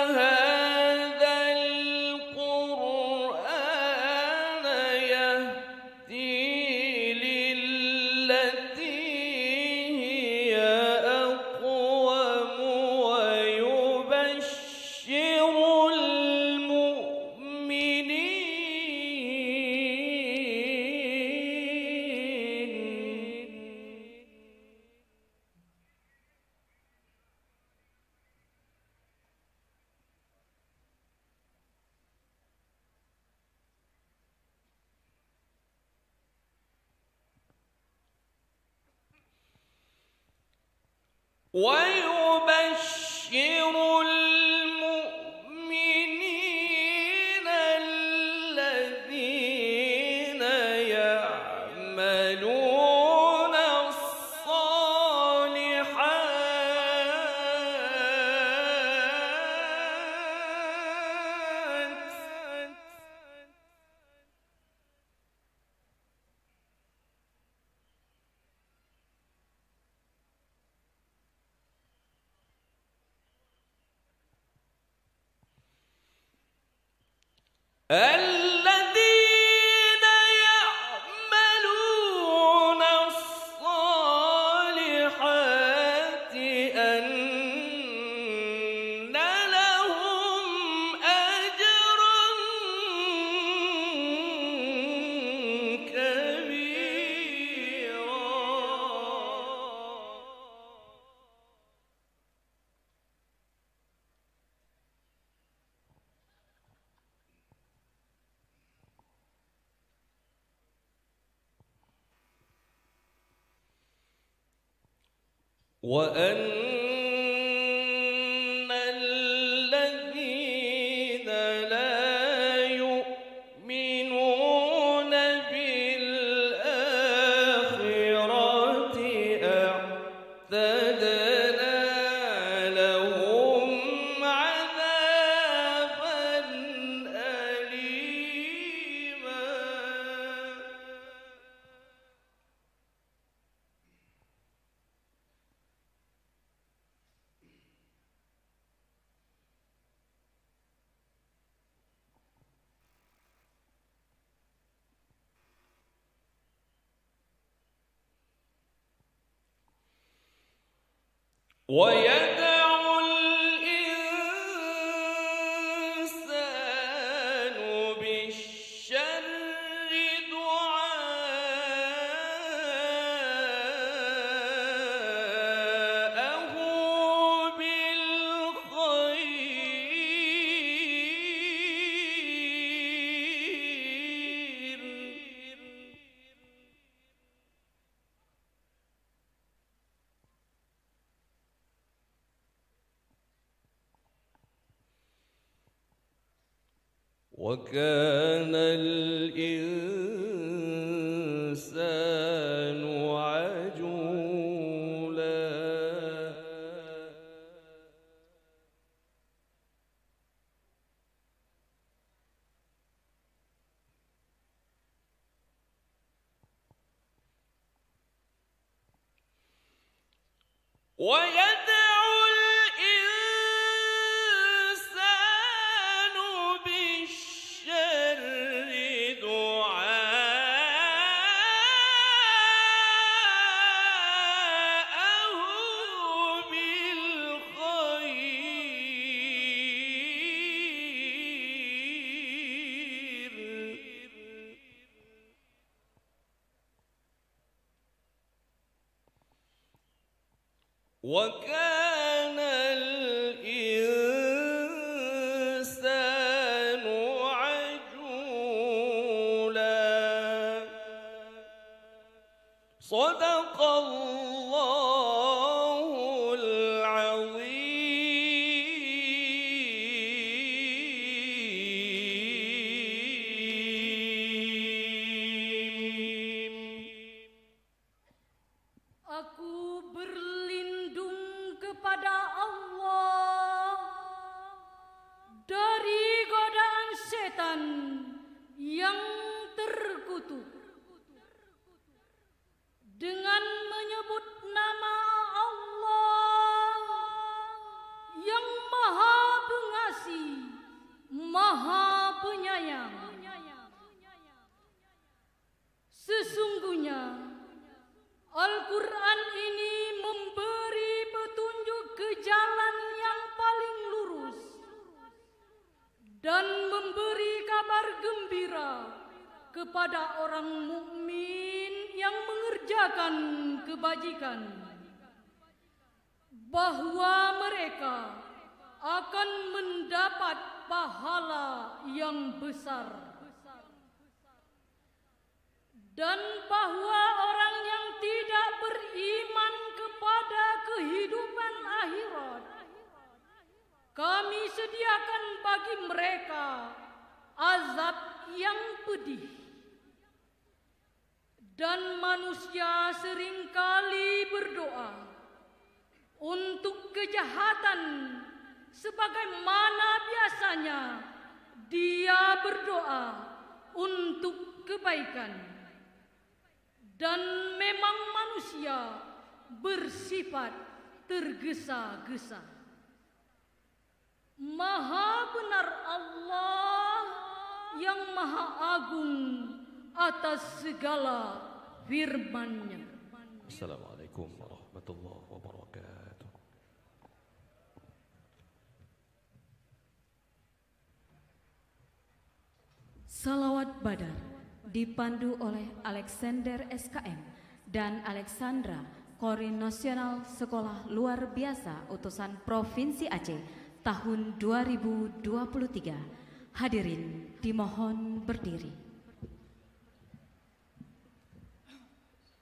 hadzal Qur'ana yahdi lillati hiya aqwam wa yubashshirul mu'minin. ويبشر المؤمنين الذين يعملون الصالحات الذين يعملون الصالحات أن لهم أجرا كبيرا. وأن الذين لا يؤمنون بالآخرة أعتدنا لهم عذابا أليما. ويدع الإنسان بالشر دعاءه بالخير. وكان الإنسان عجولا ويدعو الإنسان بالشر دعاءه بالخير وكان الإنسان عجولا صدق الله العظيم. Aku berlindung kepada Allah dari godaan setan yang terkutuk dengan menyebut nama Allah yang Maha Pengasih, Maha Penyayang. Sesungguhnya Al-Quran ini memberi petunjuk ke jalan yang paling lurus dan memberi kabar gembira kepada orang mukmin yang mengerjakan kebajikan bahwa mereka akan mendapat pahala yang besar. Dan bahwa orang yang tidak beriman kepada kehidupan akhirat, kami sediakan bagi mereka azab yang pedih. Dan manusia seringkali berdoa untuk kejahatan sebagaimana biasanya dia berdoa untuk kebaikan. Dan memang manusia bersifat tergesa-gesa. Maha benar Allah yang maha agung atas segala firman-Nya. Assalamualaikum warahmatullahi wabarakatuh. Salawat Badar dipandu oleh Alexander SKM dan Alexandra, Koordinasional Sekolah Luar Biasa Utusan Provinsi Aceh tahun 2023. Hadirin dimohon berdiri.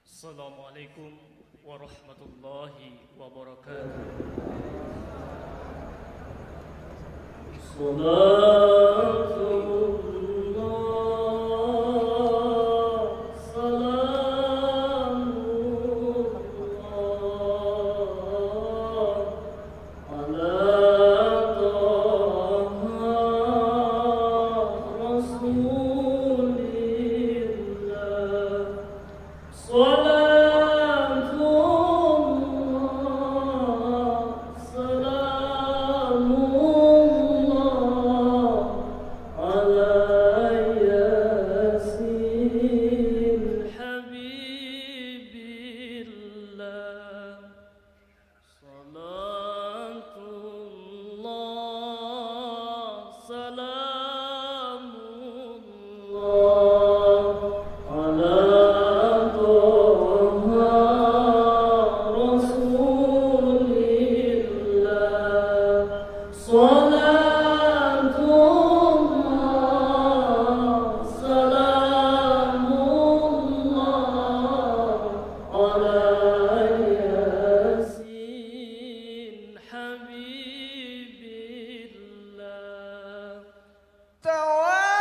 Assalamualaikum warahmatullahi wabarakatuh. Tawa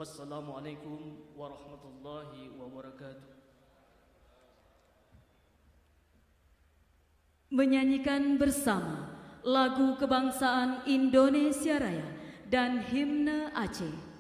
Wassalamualaikum warahmatullahi wabarakatuh. Menyanyikan bersama lagu kebangsaan Indonesia Raya dan himne Aceh.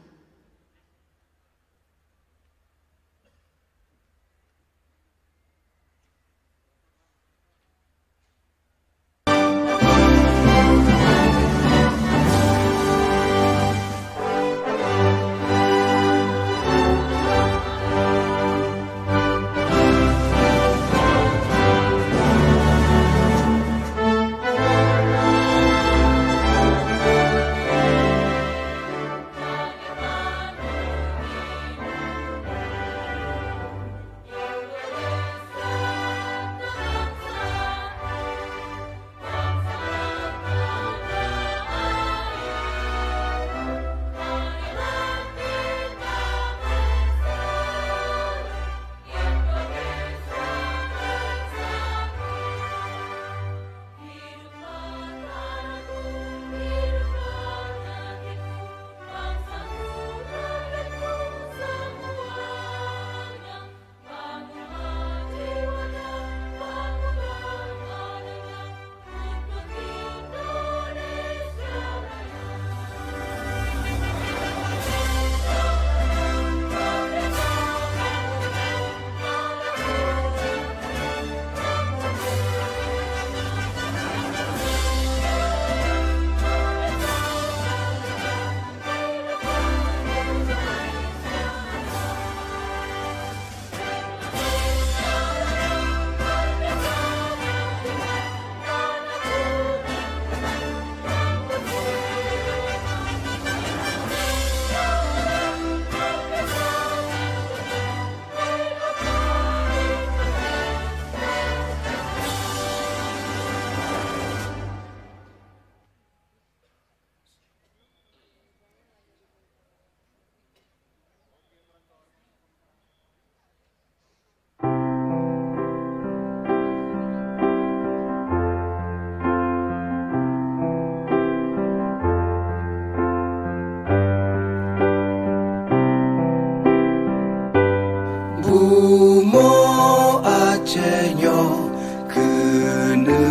Umo Aceh-nyo kena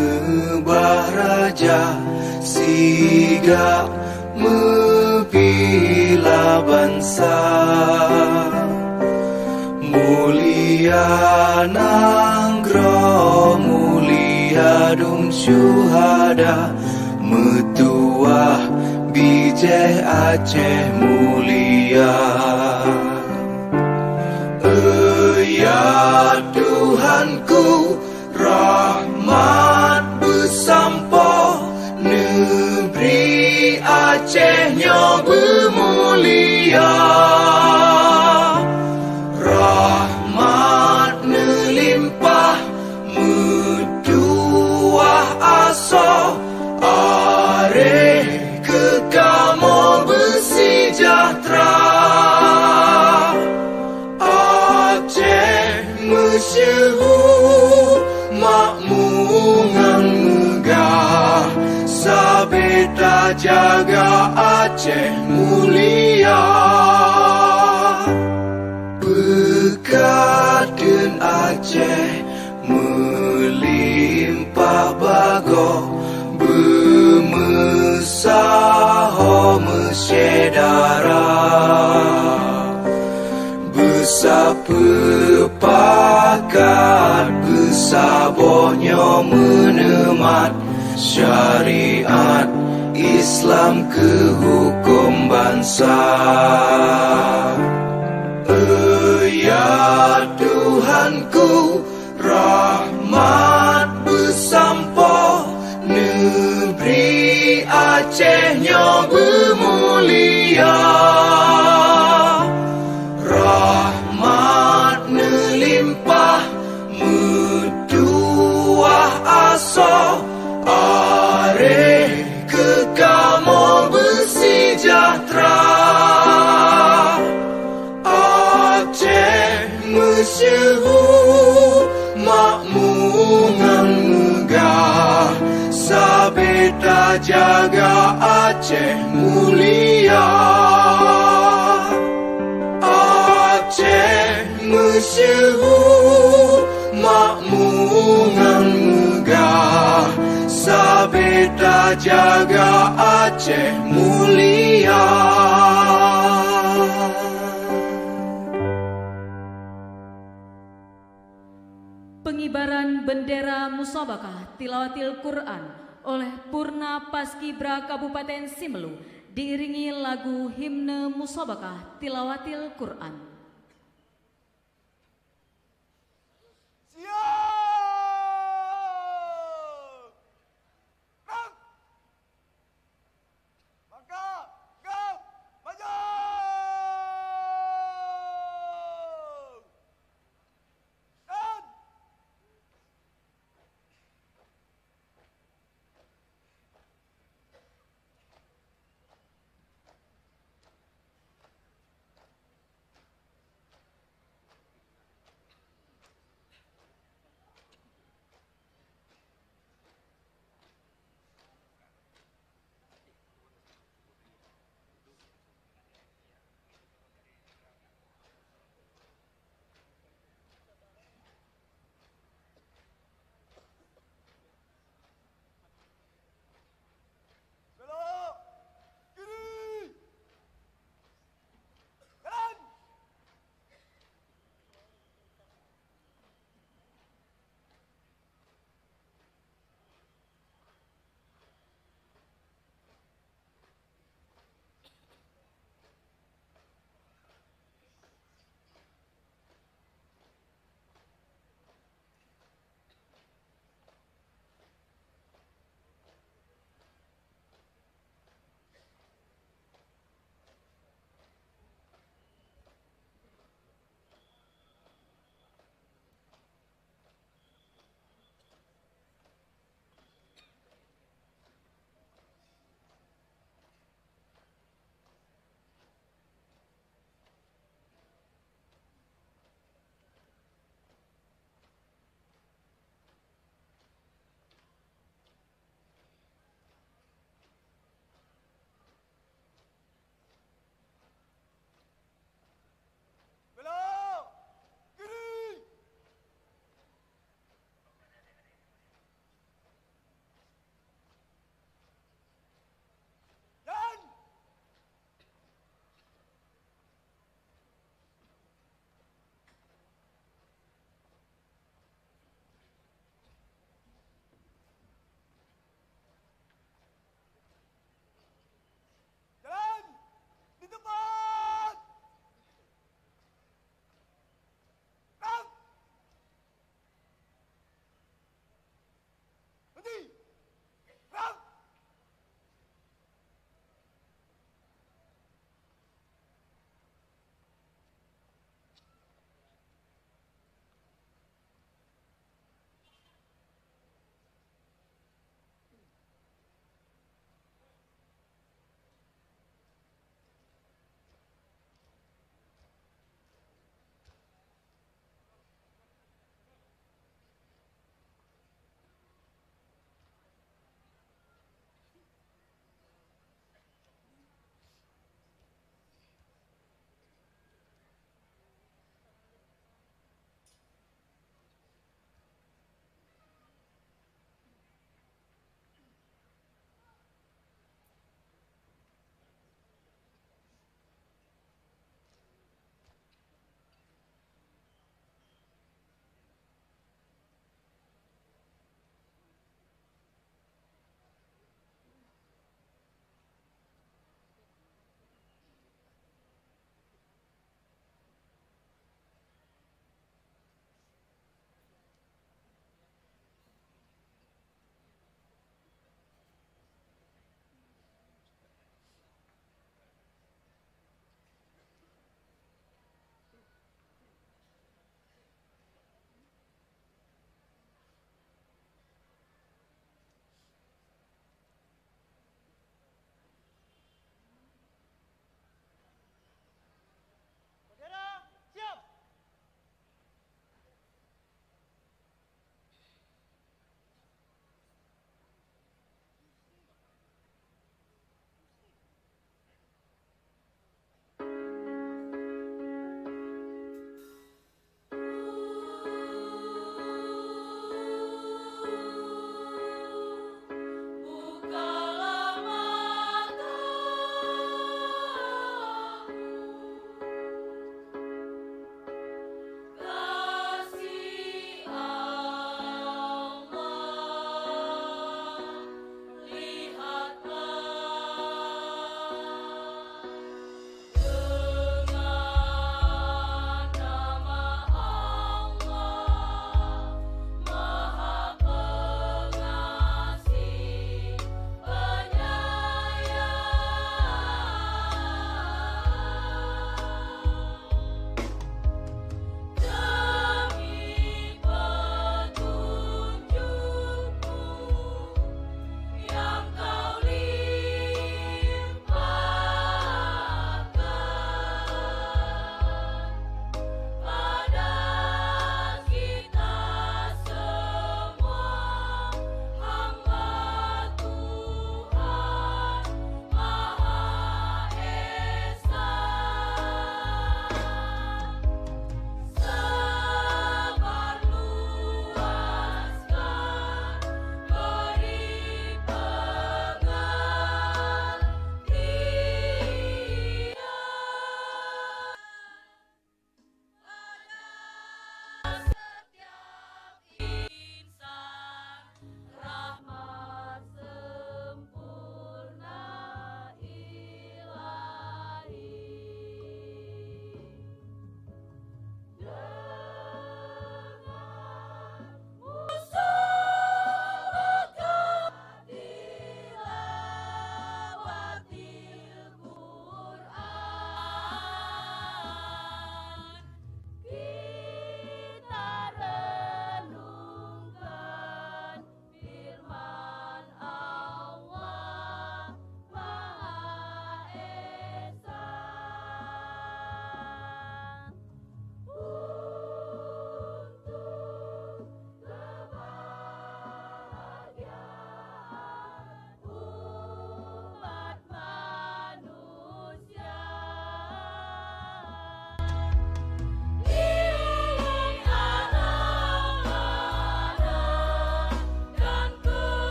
bahraja siga mebila bangsa mulia nanggro mulia dum syuhada metuah bijeh Aceh mulia. Ya Tuhanku, rahmat bersampo negeri Aceh-nyo bermulia. Rahmat melimpah metuah aso areh kekamo bersejahtera. Masyhur makmungan megah sabeta jaga Aceh mulia. Bekaden Aceh melimpah bago bermesaho mesyedara sepakat bersabonyo menemat syariat Islam ke hukum bangsa. Ya Tuhanku, rahmat bersampo negeri Aceh-nyo bermulia. Rahmat melimpah metuah aso areh kekamo bersejahtera. Aceh masyhur makmungan megah sabeta jaga Aceh mulia. Aceh masyhur makmungan megah sabeta jaga Aceh mulia. Pengibaran bendera musabakah tilawatil Quran oleh Purna Paskibra Kabupaten Simelu diiringi lagu himne musabakah tilawatil Quran.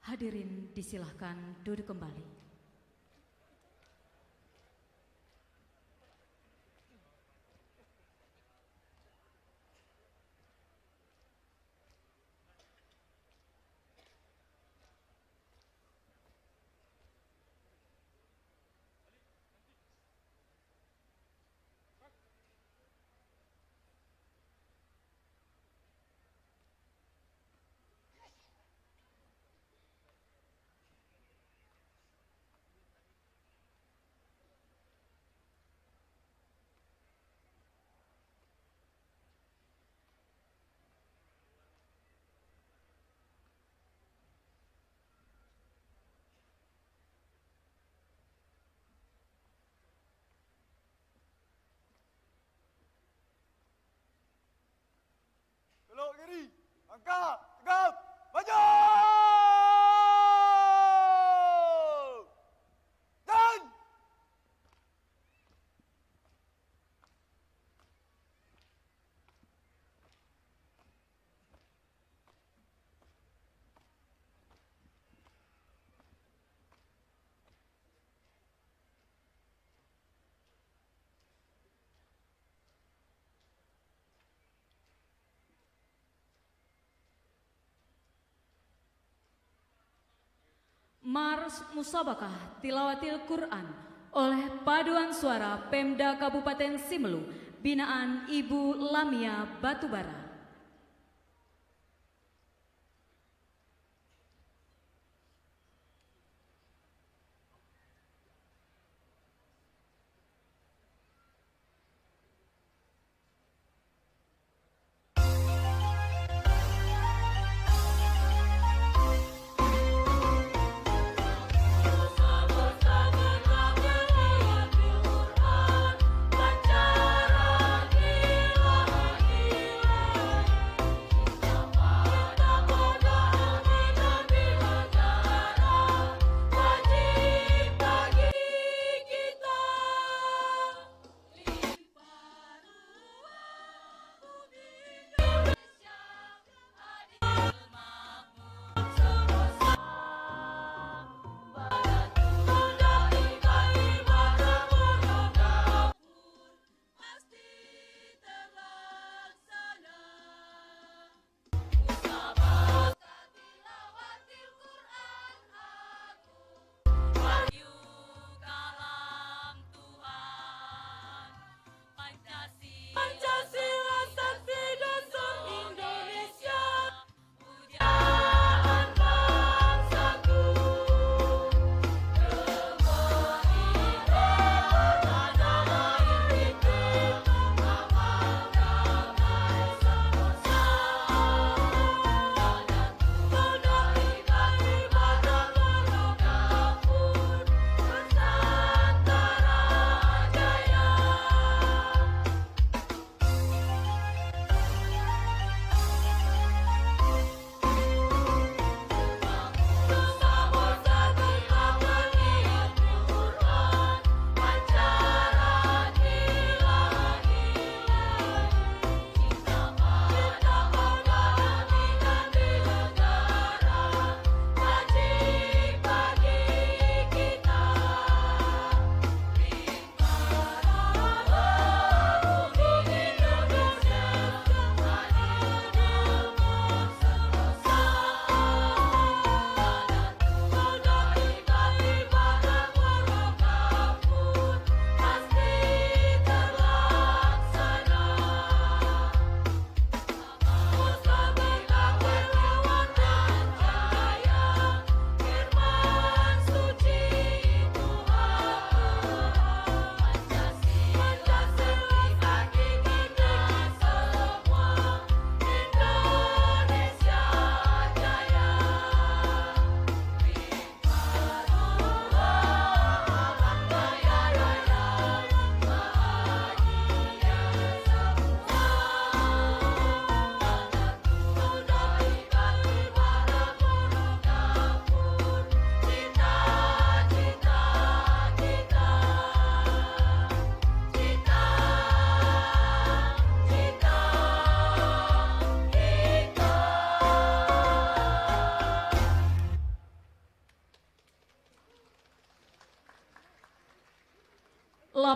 Hadirin disilahkan duduk kembali. Belok kiri, angkat, tegap, maju! Dan! Mars Musabakah Tilawatil Quran oleh paduan suara Pemda Kabupaten Simelu, binaan Ibu Lamia Batubara. Baca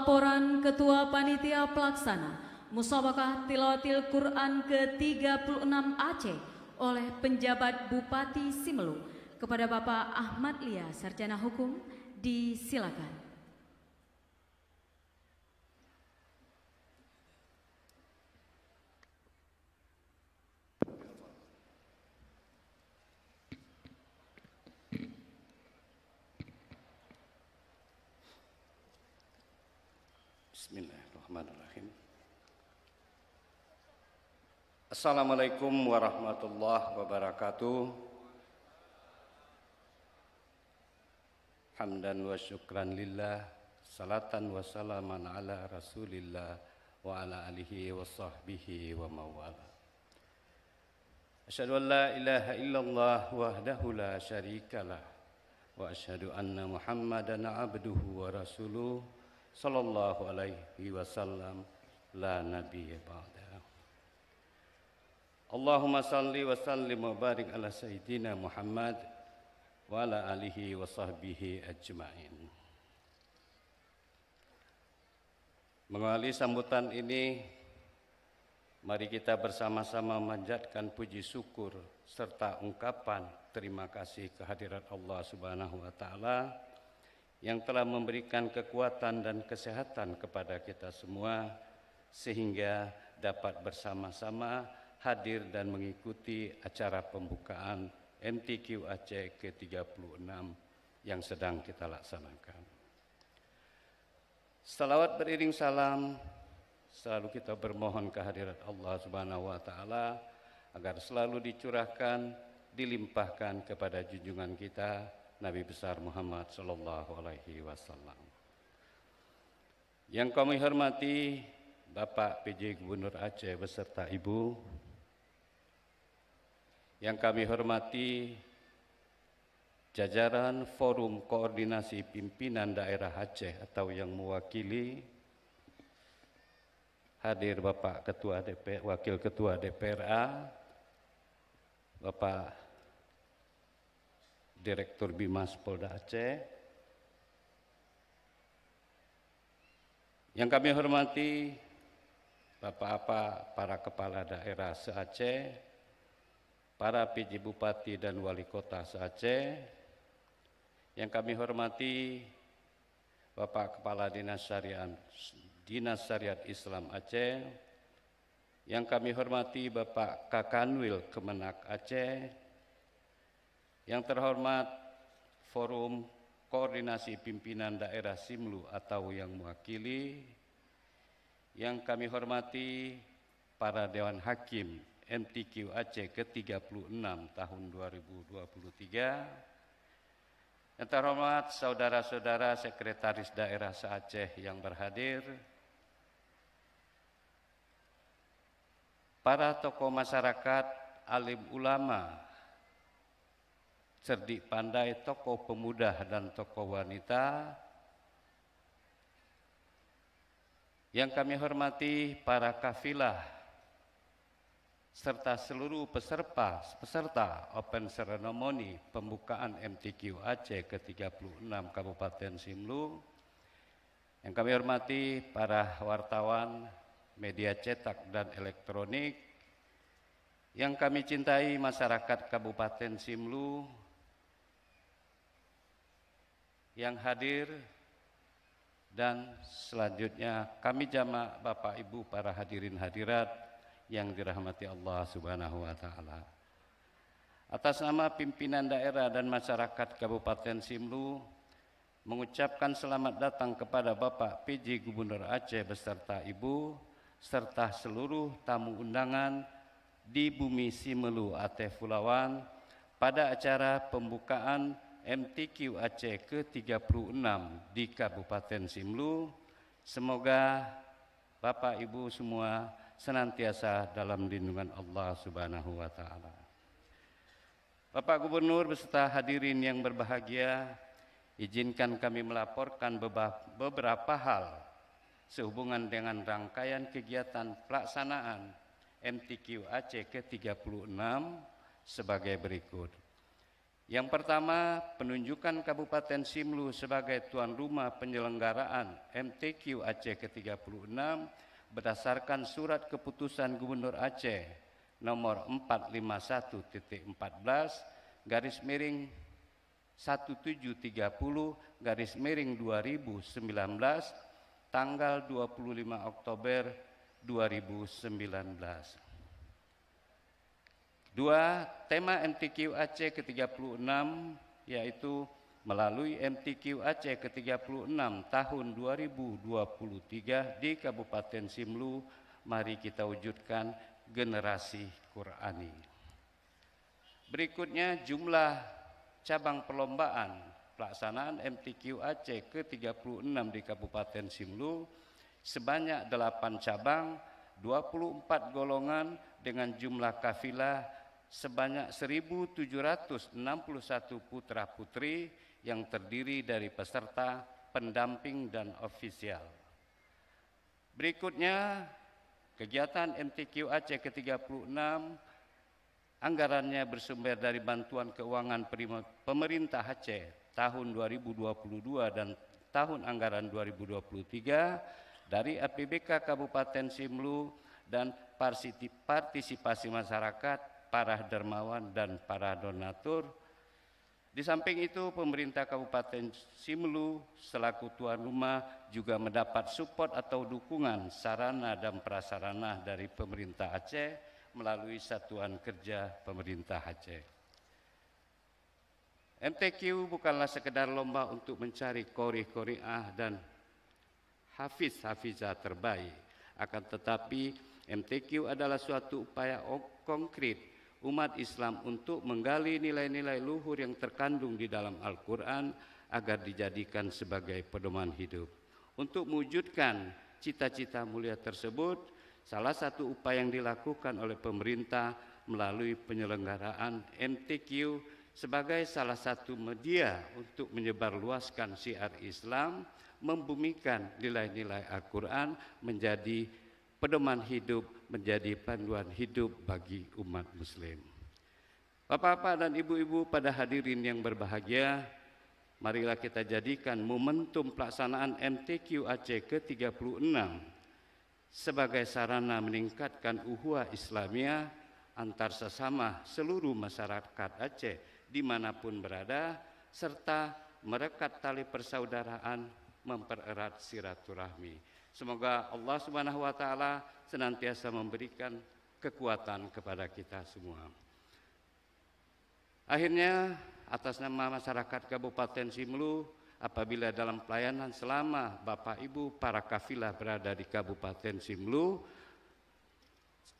Laporan Ketua Panitia Pelaksana Musabaqah Tilawatil Quran ke-36 Aceh oleh penjabat Bupati Simelu kepada Bapak Ahmad Lia, Sarjana Hukum, disilakan. Bismillahirrahmanirrahim. Assalamualaikum warahmatullahi wabarakatuh. Hamdan wa syukran lillah, salatan wa salaman ala rasulillah wa ala alihi wa sahbihi wa mawala. Asyhadu an la ilaha illallah wahdahu la syarikalah wa asyhadu anna Muhammadan abduhu wa rasuluh sallallahu alaihi wasallam la nabiyya ba'da. Allahumma salli wa sallim wa barik ala sayyidina Muhammad wa ala alihi wa sahbihi ajma'in. Mengawali sambutan ini, mari kita bersama-sama memanjatkan puji syukur serta ungkapan terima kasih kehadirat Allah Subhanahu wa taala yang telah memberikan kekuatan dan kesehatan kepada kita semua sehingga dapat bersama-sama hadir dan mengikuti acara pembukaan MTQ Aceh ke-36 yang sedang kita laksanakan. Salawat beriring salam selalu kita bermohon kehadirat Allah Subhanahu wa taala agar selalu dicurahkan, dilimpahkan kepada junjungan kita Nabi besar Muhammad sallallahu alaihi wasallam. Yang kami hormati Bapak PJ Gubernur Aceh beserta Ibu. Yang kami hormati jajaran Forum Koordinasi Pimpinan Daerah Aceh atau yang mewakili. Hadir Bapak Ketua DPR, Wakil Ketua DPRA, Bapak Direktur Bimas Polda Aceh, yang kami hormati Bapak-bapak para kepala daerah se-Aceh, para PJ Bupati dan Wali Kota se-Aceh, yang kami hormati Bapak Kepala Dinas Syariat Islam Aceh, yang kami hormati Bapak Kakanwil Kemenak Aceh, yang terhormat Forum Koordinasi Pimpinan Daerah Simelu atau yang mewakili, yang kami hormati para Dewan Hakim MTQ Aceh ke-36 tahun 2023, yang terhormat saudara-saudara Sekretaris Daerah se-Aceh yang berhadir, para tokoh masyarakat, alim ulama, cerdik pandai, tokoh pemuda dan tokoh wanita, yang kami hormati para kafilah serta seluruh peserta Open Ceremony pembukaan MTQ Aceh ke-36 Kabupaten Simelu, yang kami hormati para wartawan, media cetak dan elektronik, yang kami cintai masyarakat Kabupaten Simelu, yang hadir, dan selanjutnya kami jamak Bapak Ibu para hadirin hadirat yang dirahmati Allah Subhanahu wa taala. Atas nama pimpinan daerah dan masyarakat Kabupaten Simelu mengucapkan selamat datang kepada Bapak PJ Gubernur Aceh beserta Ibu serta seluruh tamu undangan di bumi Simelu Aceh Fulauan pada acara pembukaan MTQ Aceh ke-36 di Kabupaten Simelu. Semoga Bapak Ibu semua senantiasa dalam lindungan Allah Subhanahu wa taala. Bapak Gubernur beserta hadirin yang berbahagia, izinkan kami melaporkan beberapa hal sehubungan dengan rangkaian kegiatan pelaksanaan MTQ Aceh ke-36 sebagai berikut. Yang pertama, penunjukan Kabupaten Simelu sebagai tuan rumah penyelenggaraan MTQ Aceh ke-36 berdasarkan surat keputusan Gubernur Aceh nomor 451-14/1730/2019 tanggal 25 Oktober 2019. Dua, tema MTQ Aceh ke-36 yaitu melalui MTQ Aceh ke-36 tahun 2023 di Kabupaten Simelu, mari kita wujudkan generasi Qurani. Berikutnya jumlah cabang perlombaan pelaksanaan MTQ Aceh ke-36 di Kabupaten Simelu sebanyak 8 cabang, 24 golongan dengan jumlah kafilah sebanyak 1.761 putra putri yang terdiri dari peserta, pendamping dan ofisial. Berikutnya kegiatan MTQ Aceh ke-36 anggarannya bersumber dari bantuan keuangan pemerintah Aceh tahun 2022 dan tahun anggaran 2023 dari APBK Kabupaten Simelu dan partisipasi masyarakat, para dermawan dan para donatur. Di samping itu, pemerintah Kabupaten Simelu selaku tuan rumah juga mendapat support atau dukungan sarana dan prasarana dari pemerintah Aceh melalui Satuan Kerja Pemerintah Aceh. MTQ bukanlah sekedar lomba untuk mencari qori-qori'ah dan hafiz-hafizah terbaik, akan tetapi MTQ adalah suatu upaya konkret umat Islam untuk menggali nilai-nilai luhur yang terkandung di dalam Al-Quran agar dijadikan sebagai pedoman hidup. Untuk mewujudkan cita-cita mulia tersebut, salah satu upaya yang dilakukan oleh pemerintah melalui penyelenggaraan MTQ sebagai salah satu media untuk menyebarluaskan syiar Islam, membumikan nilai-nilai Al-Quran menjadi pedoman hidup, menjadi panduan hidup bagi umat muslim. Bapak-bapak dan ibu-ibu pada hadirin yang berbahagia, marilah kita jadikan momentum pelaksanaan MTQ Aceh ke-36 sebagai sarana meningkatkan ukhuwah Islamiyah antar sesama seluruh masyarakat Aceh dimanapun berada, serta merekat tali persaudaraan, mempererat silaturahmi. Semoga Allah Subhanahu wa taala senantiasa memberikan kekuatan kepada kita semua. Akhirnya, atas nama masyarakat Kabupaten Simelu, apabila dalam pelayanan selama Bapak Ibu para kafilah berada di Kabupaten Simelu,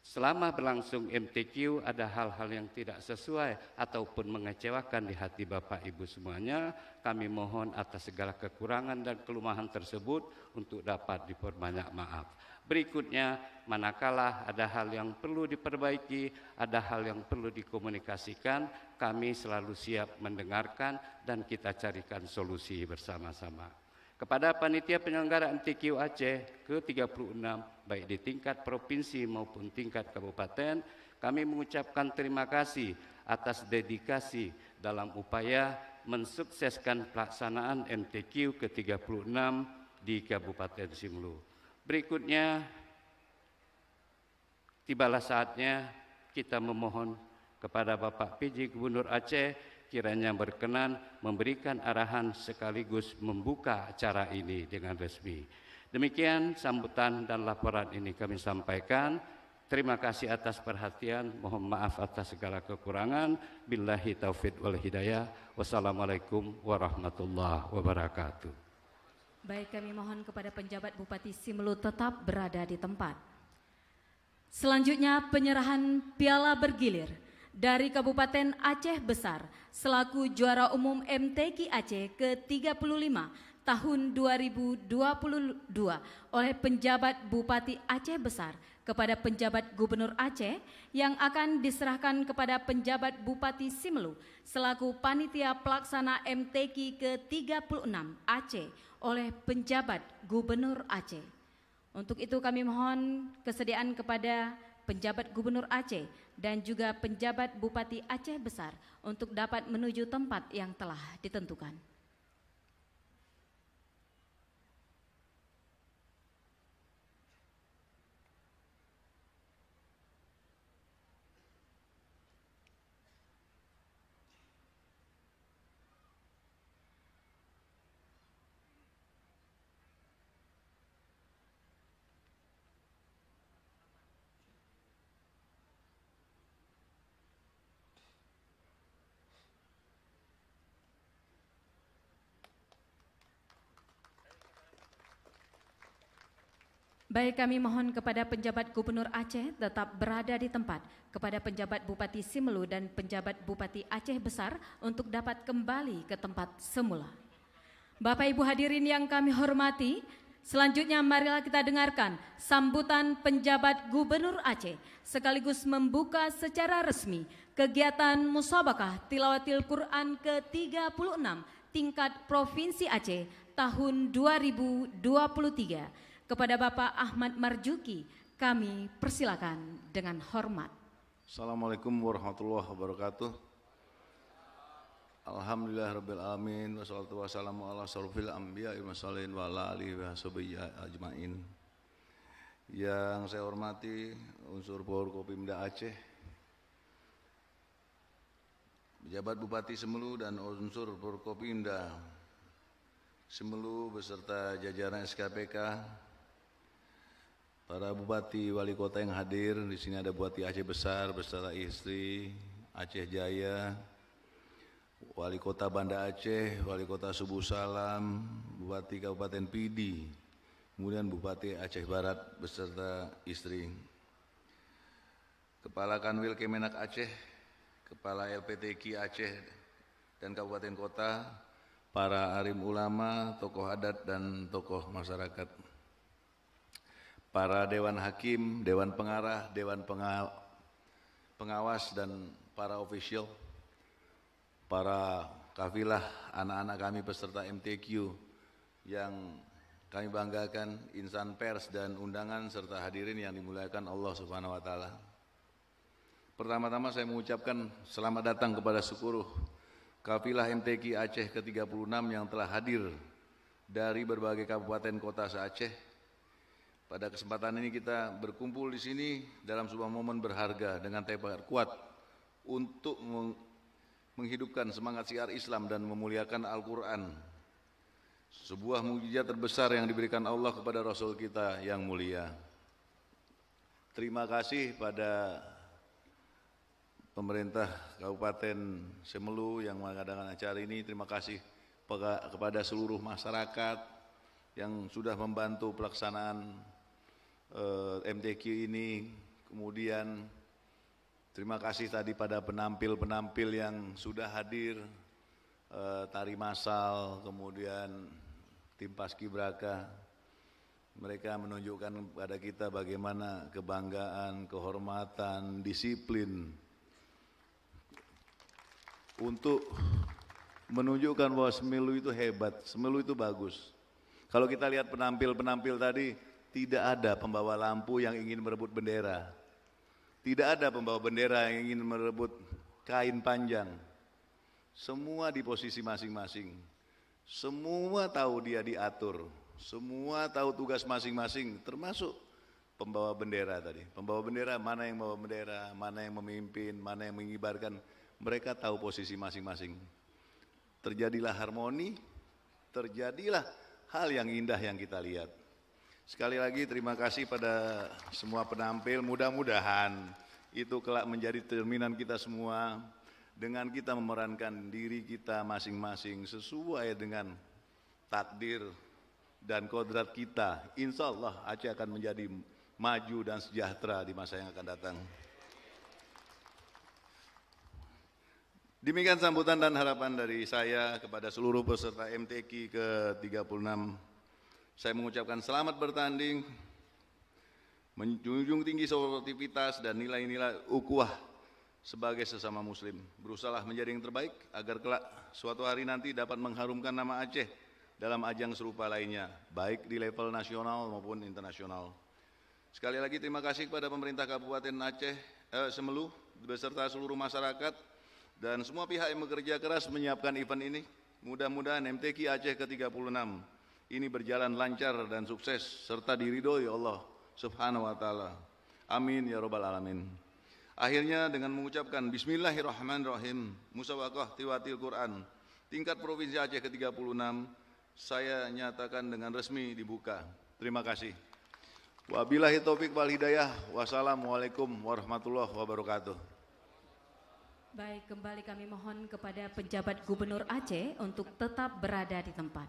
selama berlangsung MTQ ada hal-hal yang tidak sesuai ataupun mengecewakan di hati Bapak Ibu semuanya, kami mohon atas segala kekurangan dan kelemahan tersebut untuk dapat diperbanyak maaf. Berikutnya, manakala ada hal yang perlu diperbaiki, ada hal yang perlu dikomunikasikan, kami selalu siap mendengarkan dan kita carikan solusi bersama-sama. Kepada panitia penyelenggara MTQ Aceh ke-36, baik di tingkat provinsi maupun tingkat kabupaten, kami mengucapkan terima kasih atas dedikasi dalam upaya mensukseskan pelaksanaan MTQ ke-36 di Kabupaten Simelu. Berikutnya, tibalah saatnya kita memohon kepada Bapak PJ Gubernur Aceh kiranya berkenan memberikan arahan sekaligus membuka acara ini dengan resmi. Demikian sambutan dan laporan ini kami sampaikan. Terima kasih atas perhatian, mohon maaf atas segala kekurangan. Billahi taufiq wal hidayah. Wassalamualaikum warahmatullahi wabarakatuh. Baik, kami mohon kepada penjabat Bupati Simelu tetap berada di tempat. Selanjutnya penyerahan piala bergilir dari Kabupaten Aceh Besar selaku juara umum MTQ Aceh ke-35 tahun 2022 oleh penjabat Bupati Aceh Besar kepada penjabat Gubernur Aceh yang akan diserahkan kepada penjabat Bupati Simelu selaku panitia pelaksana MTQ ke-36 Aceh oleh penjabat Gubernur Aceh. Untuk itu kami mohon kesediaan kepada penjabat Gubernur Aceh dan juga penjabat Bupati Aceh Besar untuk dapat menuju tempat yang telah ditentukan. Baik, kami mohon kepada penjabat Gubernur Aceh tetap berada di tempat, kepada penjabat Bupati Simelu dan penjabat Bupati Aceh Besar untuk dapat kembali ke tempat semula. Bapak Ibu hadirin yang kami hormati, selanjutnya marilah kita dengarkan sambutan penjabat Gubernur Aceh sekaligus membuka secara resmi kegiatan Musabaqah Tilawatil Quran ke-36 tingkat Provinsi Aceh tahun 2023. Kepada Bapak Ahmad Marjuki, kami persilakan dengan hormat. Assalamualaikum warahmatullahi wabarakatuh. Alhamdulillahirrabbilalamin. Wassalatu wassalamu ala asrofil anbiya wa mursalin wa ala alihi wa sahbihi ajmain. Yang saya hormati unsur Forkopimda Aceh, pejabat Bupati Simelu dan unsur Forkopimda Simelu beserta jajaran SKPK, para bupati wali kota yang hadir. Di sini ada Bupati Aceh Besar beserta istri, Aceh Jaya, wali kota Banda Aceh, wali kota Subuh Salam, Bupati Kabupaten Pidi, kemudian Bupati Aceh Barat beserta istri, Kepala Kanwil Kemenak Aceh, Kepala LPTQ Aceh dan Kabupaten Kota, para alim ulama, tokoh adat dan tokoh masyarakat, para dewan hakim, dewan pengarah, dewan pengawas dan para official, para kafilah, anak-anak kami peserta MTQ yang kami banggakan, insan pers dan undangan serta hadirin yang dimuliakan Allah Subhanahu wa taala. Pertama-tama saya mengucapkan selamat datang kepada seluruh kafilah MTQ Aceh ke-36 yang telah hadir dari berbagai kabupaten kota se-Aceh. Pada kesempatan ini kita berkumpul di sini dalam sebuah momen berharga dengan tekad kuat untuk menghidupkan semangat syiar Islam dan memuliakan Al-Quran, sebuah mukjizat terbesar yang diberikan Allah kepada Rasul kita yang mulia. Terima kasih pada pemerintah Kabupaten Simelu yang mengadakan acara ini. Terima kasih kepada seluruh masyarakat yang sudah membantu pelaksanaan MTQ ini. Kemudian terima kasih tadi pada penampil-penampil yang sudah hadir, tari massal, kemudian tim Paskibraka. Mereka menunjukkan kepada kita bagaimana kebanggaan, kehormatan, disiplin untuk menunjukkan bahwa Simelu itu hebat, Simelu itu bagus. Kalau kita lihat penampil-penampil tadi, tidak ada pembawa lampu yang ingin merebut bendera. Tidak ada pembawa bendera yang ingin merebut kain panjang. Semua di posisi masing-masing. Semua tahu dia diatur. Semua tahu tugas masing-masing, termasuk pembawa bendera tadi. Pembawa bendera, mana yang membawa bendera, mana yang memimpin, mana yang mengibarkan. Mereka tahu posisi masing-masing. Terjadilah harmoni, terjadilah hal yang indah yang kita lihat. Sekali lagi terima kasih pada semua penampil. Mudah-mudahan itu kelak menjadi cerminan kita semua dengan kita memerankan diri kita masing-masing sesuai dengan takdir dan kodrat kita. Insya Allah Aceh akan menjadi maju dan sejahtera di masa yang akan datang. Demikian sambutan dan harapan dari saya kepada seluruh peserta MTQ ke-36. Saya mengucapkan selamat bertanding, menjunjung tinggi sportivitas dan nilai-nilai ukhuwah sebagai sesama muslim. Berusahalah menjadi yang terbaik agar kelak suatu hari nanti dapat mengharumkan nama Aceh dalam ajang serupa lainnya, baik di level nasional maupun internasional. Sekali lagi terima kasih kepada pemerintah Kabupaten Aceh, Simelu beserta seluruh masyarakat dan semua pihak yang bekerja keras menyiapkan event ini. Mudah-mudahan MTQ Aceh ke-36 ini berjalan lancar dan sukses serta diridhoi Allah Subhanahu wa taala. Amin ya rabbal alamin. Akhirnya dengan mengucapkan bismillahirrahmanirrahim, Musabaqah Tilawatil Quran tingkat Provinsi Aceh ke-36 saya nyatakan dengan resmi dibuka. Terima kasih. Wabillahi taufik wal hidayah. Wassalamualaikum warahmatullahi wabarakatuh. Baik, kembali kami mohon kepada penjabat Gubernur Aceh untuk tetap berada di tempat.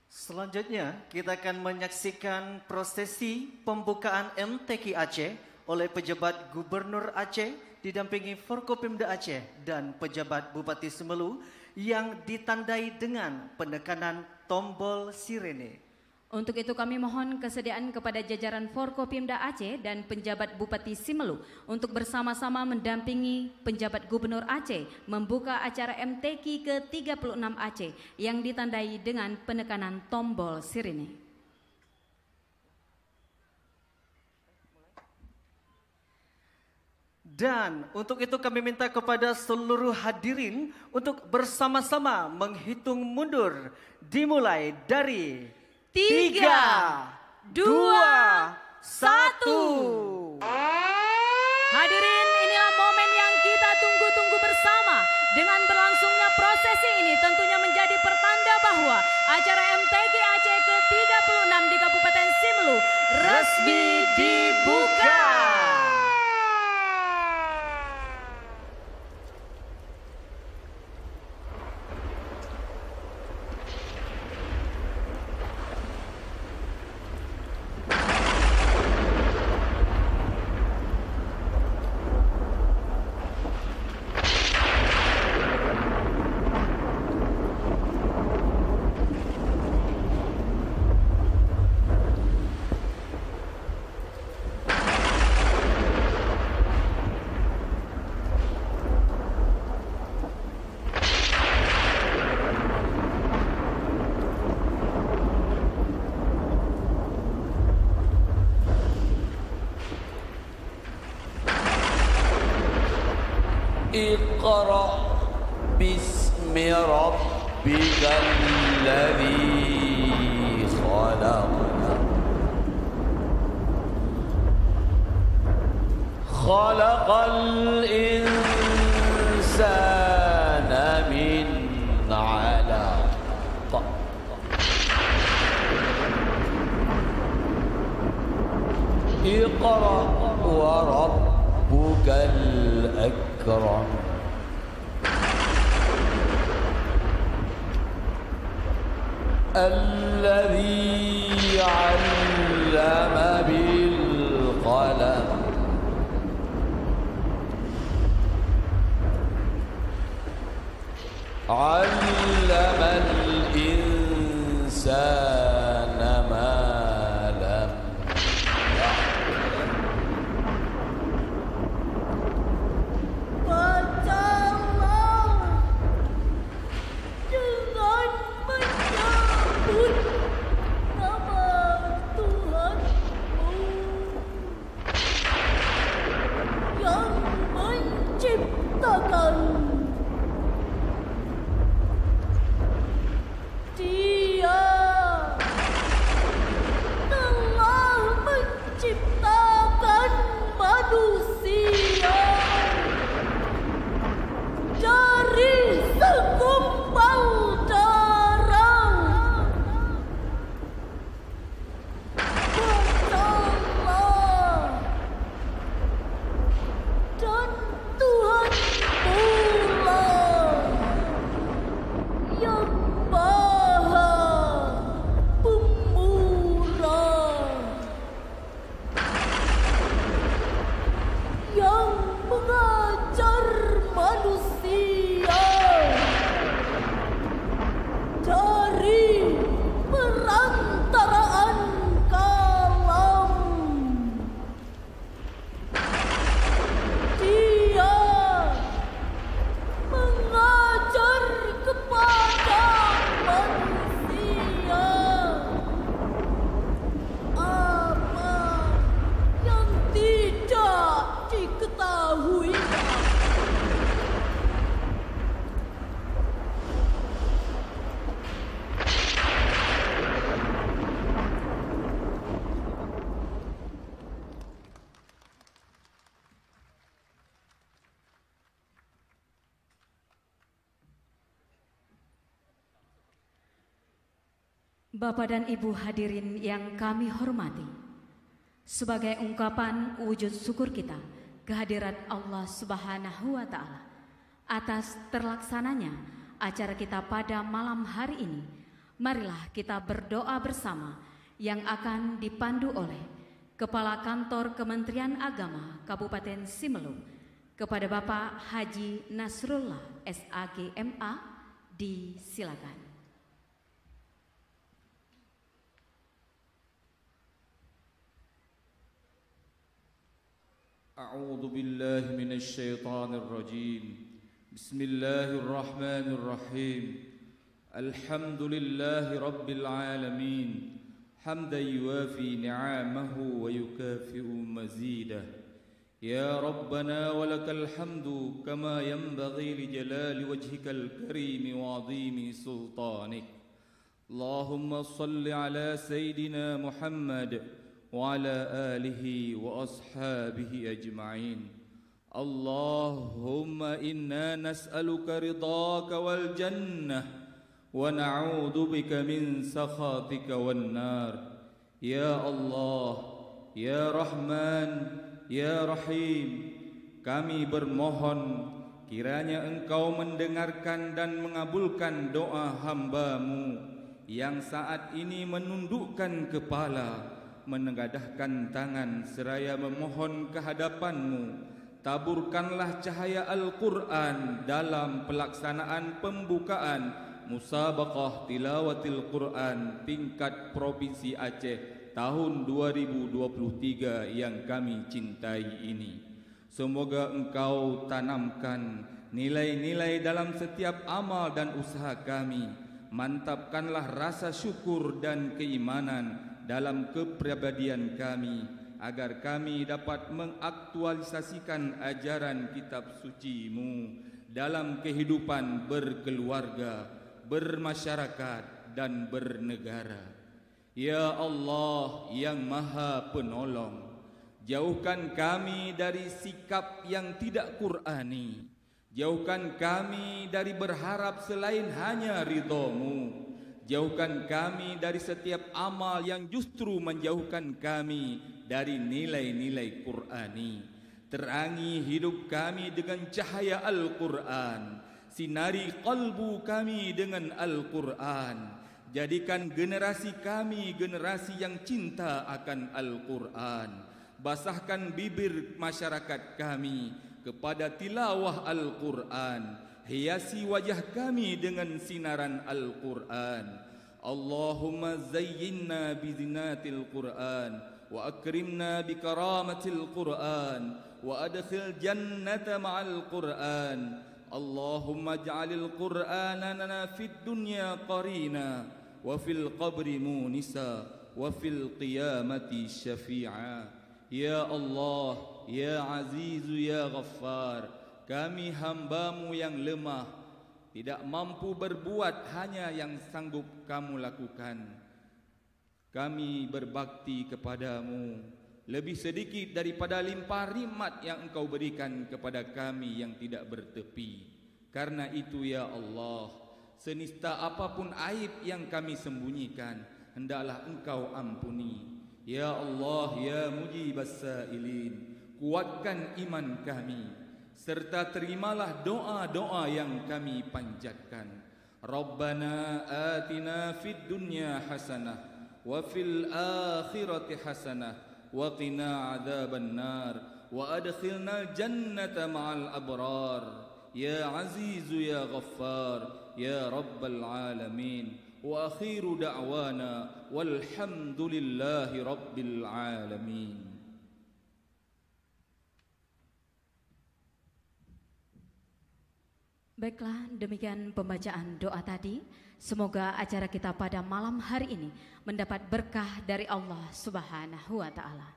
Selanjutnya kita akan menyaksikan prosesi pembukaan MTQ Aceh oleh pejabat Gubernur Aceh didampingi Forkopimda Aceh dan pejabat Bupati Semelu yang ditandai dengan penekanan tombol sirene. Untuk itu kami mohon kesediaan kepada jajaran Forkopimda Aceh dan penjabat Bupati Simelu untuk bersama-sama mendampingi penjabat Gubernur Aceh membuka acara MTQ ke-36 Aceh yang ditandai dengan penekanan tombol sirene. Dan untuk itu kami minta kepada seluruh hadirin untuk bersama-sama menghitung mundur dimulai dari 3, 2, 1. Hadirin, inilah momen yang kita tunggu-tunggu bersama. Dengan berlangsungnya prosesi ini tentunya menjadi pertanda bahwa acara MTQ Aceh ke-36 di Kabupaten Simelu resmi dibuka. اقرأ باسم ربك الذي خلق خلق الإنسان من علق اقرأ وربك الأكرم الذي علم بالقلم علم الإنسان ما لم Bapak dan Ibu hadirin yang kami hormati, sebagai ungkapan wujud syukur kita kehadirat Allah Subhanahu wa Ta'ala atas terlaksananya acara kita pada malam hari ini, marilah kita berdoa bersama yang akan dipandu oleh Kepala Kantor Kementerian Agama Kabupaten Simelu kepada Bapak Haji Nasrullah SAG MA. Disilakan. أعوذ بالله من الشيطان الرجيم بسم الله الرحمن الرحيم الحمد لله رب العالمين حمدا يوافي نعمه ويكافئ مزيده يا ربنا ولك الحمد كما ينبغي لجلال وجهك الكريم وعظيم سلطانك اللهم صل على سيدنا محمد وعلى آله وأصحابه أجمعين اللهم إنا نسألك رضاك والجنة ونعوذ بك من سخطك والنار يا الله يا رحمن ya Rahim, kami bermohon kiranya Engkau mendengarkan dan mengabulkan doa hamba-Mu yang saat ini menundukkan kepala, menengadahkan tangan seraya memohon kehadapan-Mu. Taburkanlah cahaya Al-Quran dalam pelaksanaan pembukaan Musabaqah Tilawatil Quran tingkat Provinsi Aceh tahun 2023 yang kami cintai ini. Semoga Engkau tanamkan nilai-nilai dalam setiap amal dan usaha kami. Mantapkanlah rasa syukur dan keimanan dalam kepribadian kami, agar kami dapat mengaktualisasikan ajaran kitab suci-Mu dalam kehidupan berkeluarga, bermasyarakat dan bernegara. Ya Allah yang Maha Penolong, jauhkan kami dari sikap yang tidak Qur'ani, jauhkan kami dari berharap selain hanya ridha-Mu, jauhkan kami dari setiap amal yang justru menjauhkan kami dari nilai-nilai Qur'ani. Terangi hidup kami dengan cahaya Al-Quran, sinari qalbu kami dengan Al-Quran. Jadikan generasi kami generasi yang cinta akan Al-Quran. Basahkan bibir masyarakat kami kepada tilawah Al-Quran. Hiasi wajah kami dengan sinaran Al-Quran. Allahumma zayyinna bizinatil Quran wa akrimna bikaramatil Quran wa adkhil jannata ma'al Quran. Allahumma ja'alil Qur'ana lana fid dunya qarina wa fil qabri munisa wa fil qiyamati syafi'a. Ya Allah, ya Azizu, ya Ghaffar, kami hamba-Mu yang lemah, tidak mampu berbuat hanya yang sanggup Kamu lakukan. Kami berbakti kepada-Mu lebih sedikit daripada limpah nikmat yang Engkau berikan kepada kami yang tidak bertepi. Karena itu ya Allah, senista apapun aib yang kami sembunyikan, hendaklah Engkau ampuni. Ya Allah, ya Mujibas Sa'ilin, kuatkan iman kami, serta terimalah doa-doa yang kami panjatkan. Rabbana atina fid dunya hasanah wa fil akhirati hasanah wa qina adzaban nar wa adkhilnal jannata ma'al abrar. Ya Azizu, ya Ghaffar, ya Rabbal Alamin. Wa akhiru da'wana walhamdulillahi Rabbil Alamin. Baiklah, demikian pembacaan doa tadi. Semoga acara kita pada malam hari ini mendapat berkah dari Allah Subhanahu wa Ta'ala.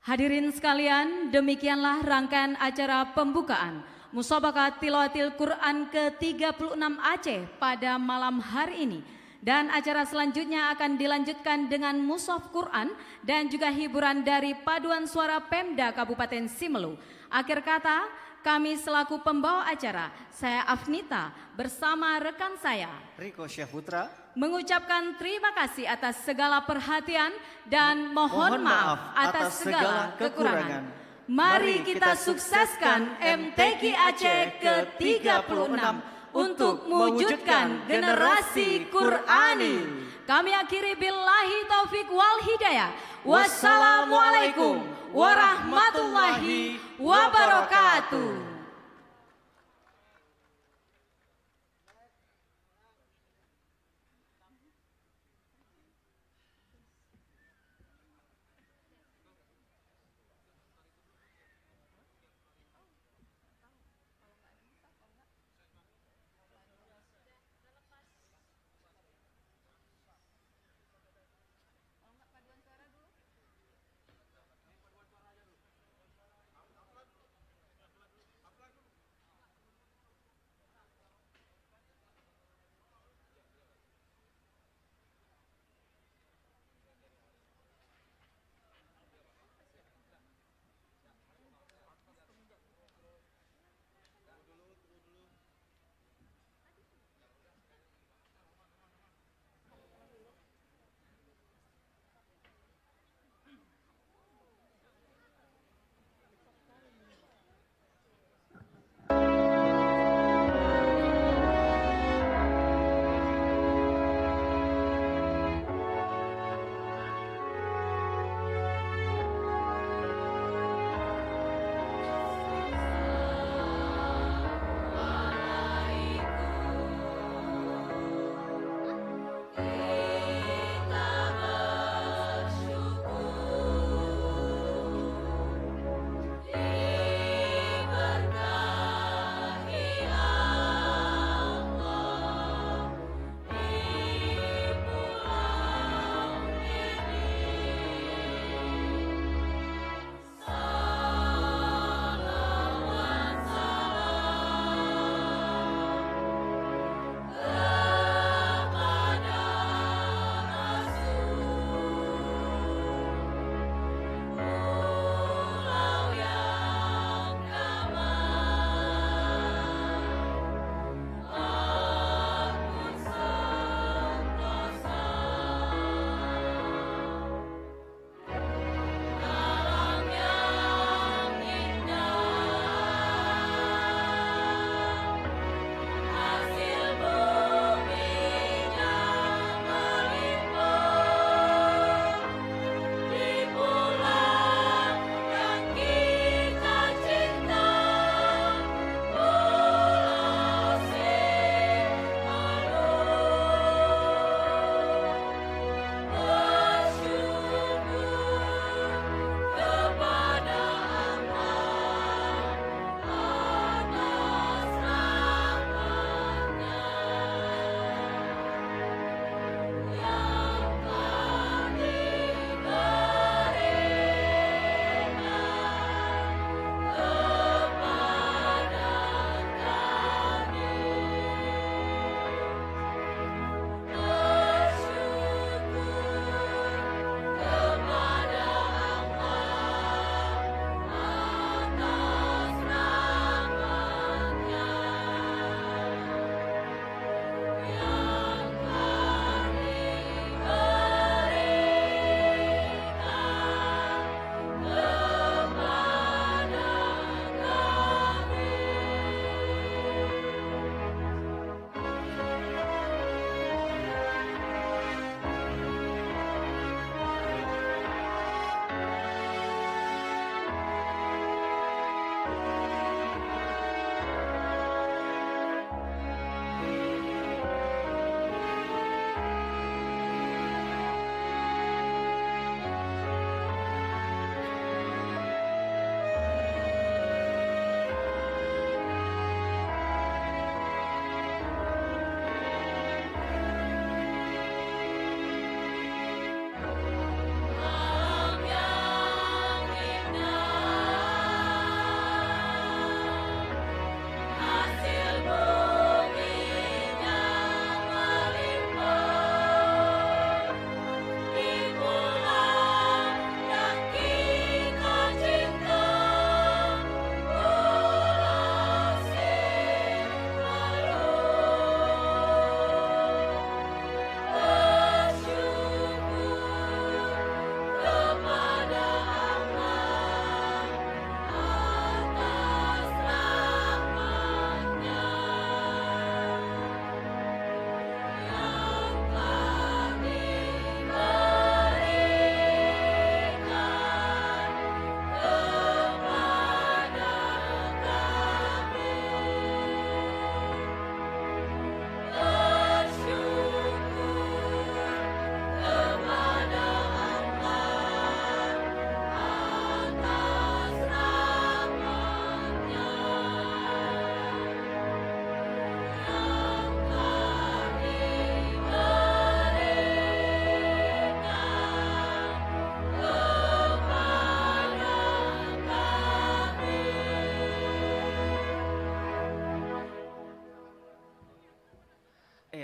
Hadirin sekalian, demikianlah rangkaian acara pembukaan Musabaqah Tilawatil Quran ke-36 Aceh pada malam hari ini Dan acara selanjutnya akan dilanjutkan dengan mushaf Quran dan juga hiburan dari paduan suara Pemda Kabupaten Simelu. Akhir kata, kami selaku pembawa acara, saya Afnita bersama rekan saya Riko Syahputra mengucapkan terima kasih atas segala perhatian dan mohon maaf atas segala kekurangan. Mari kita sukseskan MTQ Aceh ke-36 untuk mewujudkan generasi Qurani. Kami akhiri billahi taufik wal hidayah. Wassalamualaikum warahmatullahi wabarakatuh.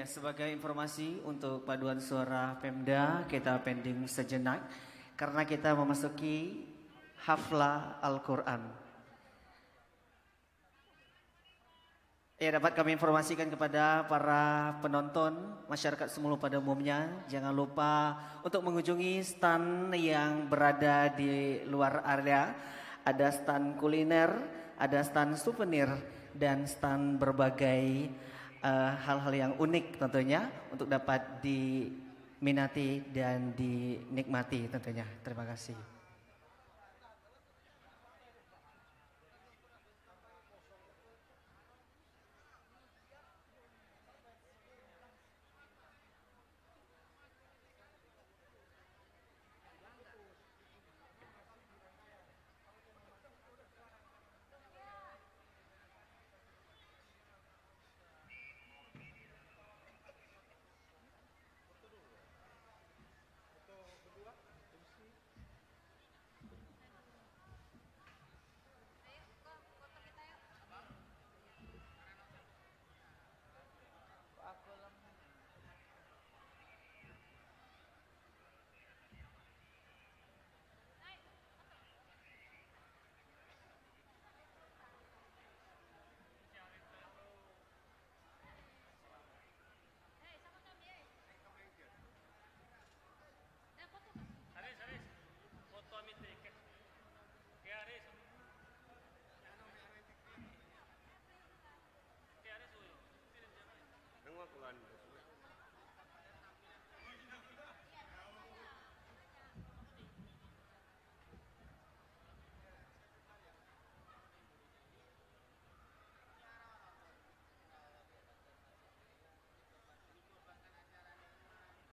sebagai informasi untuk paduan suara Pemda, kita pending sejenak karena kita memasuki haflah Al-Quran. Ya, dapat kami informasikan kepada para penonton, masyarakat semula pada umumnya, jangan lupa untuk mengunjungi stand yang berada di luar area. Ada stand kuliner, ada stand souvenir, dan stand berbagai hal-hal yang unik tentunya untuk dapat diminati dan dinikmati tentunya. Terima kasih.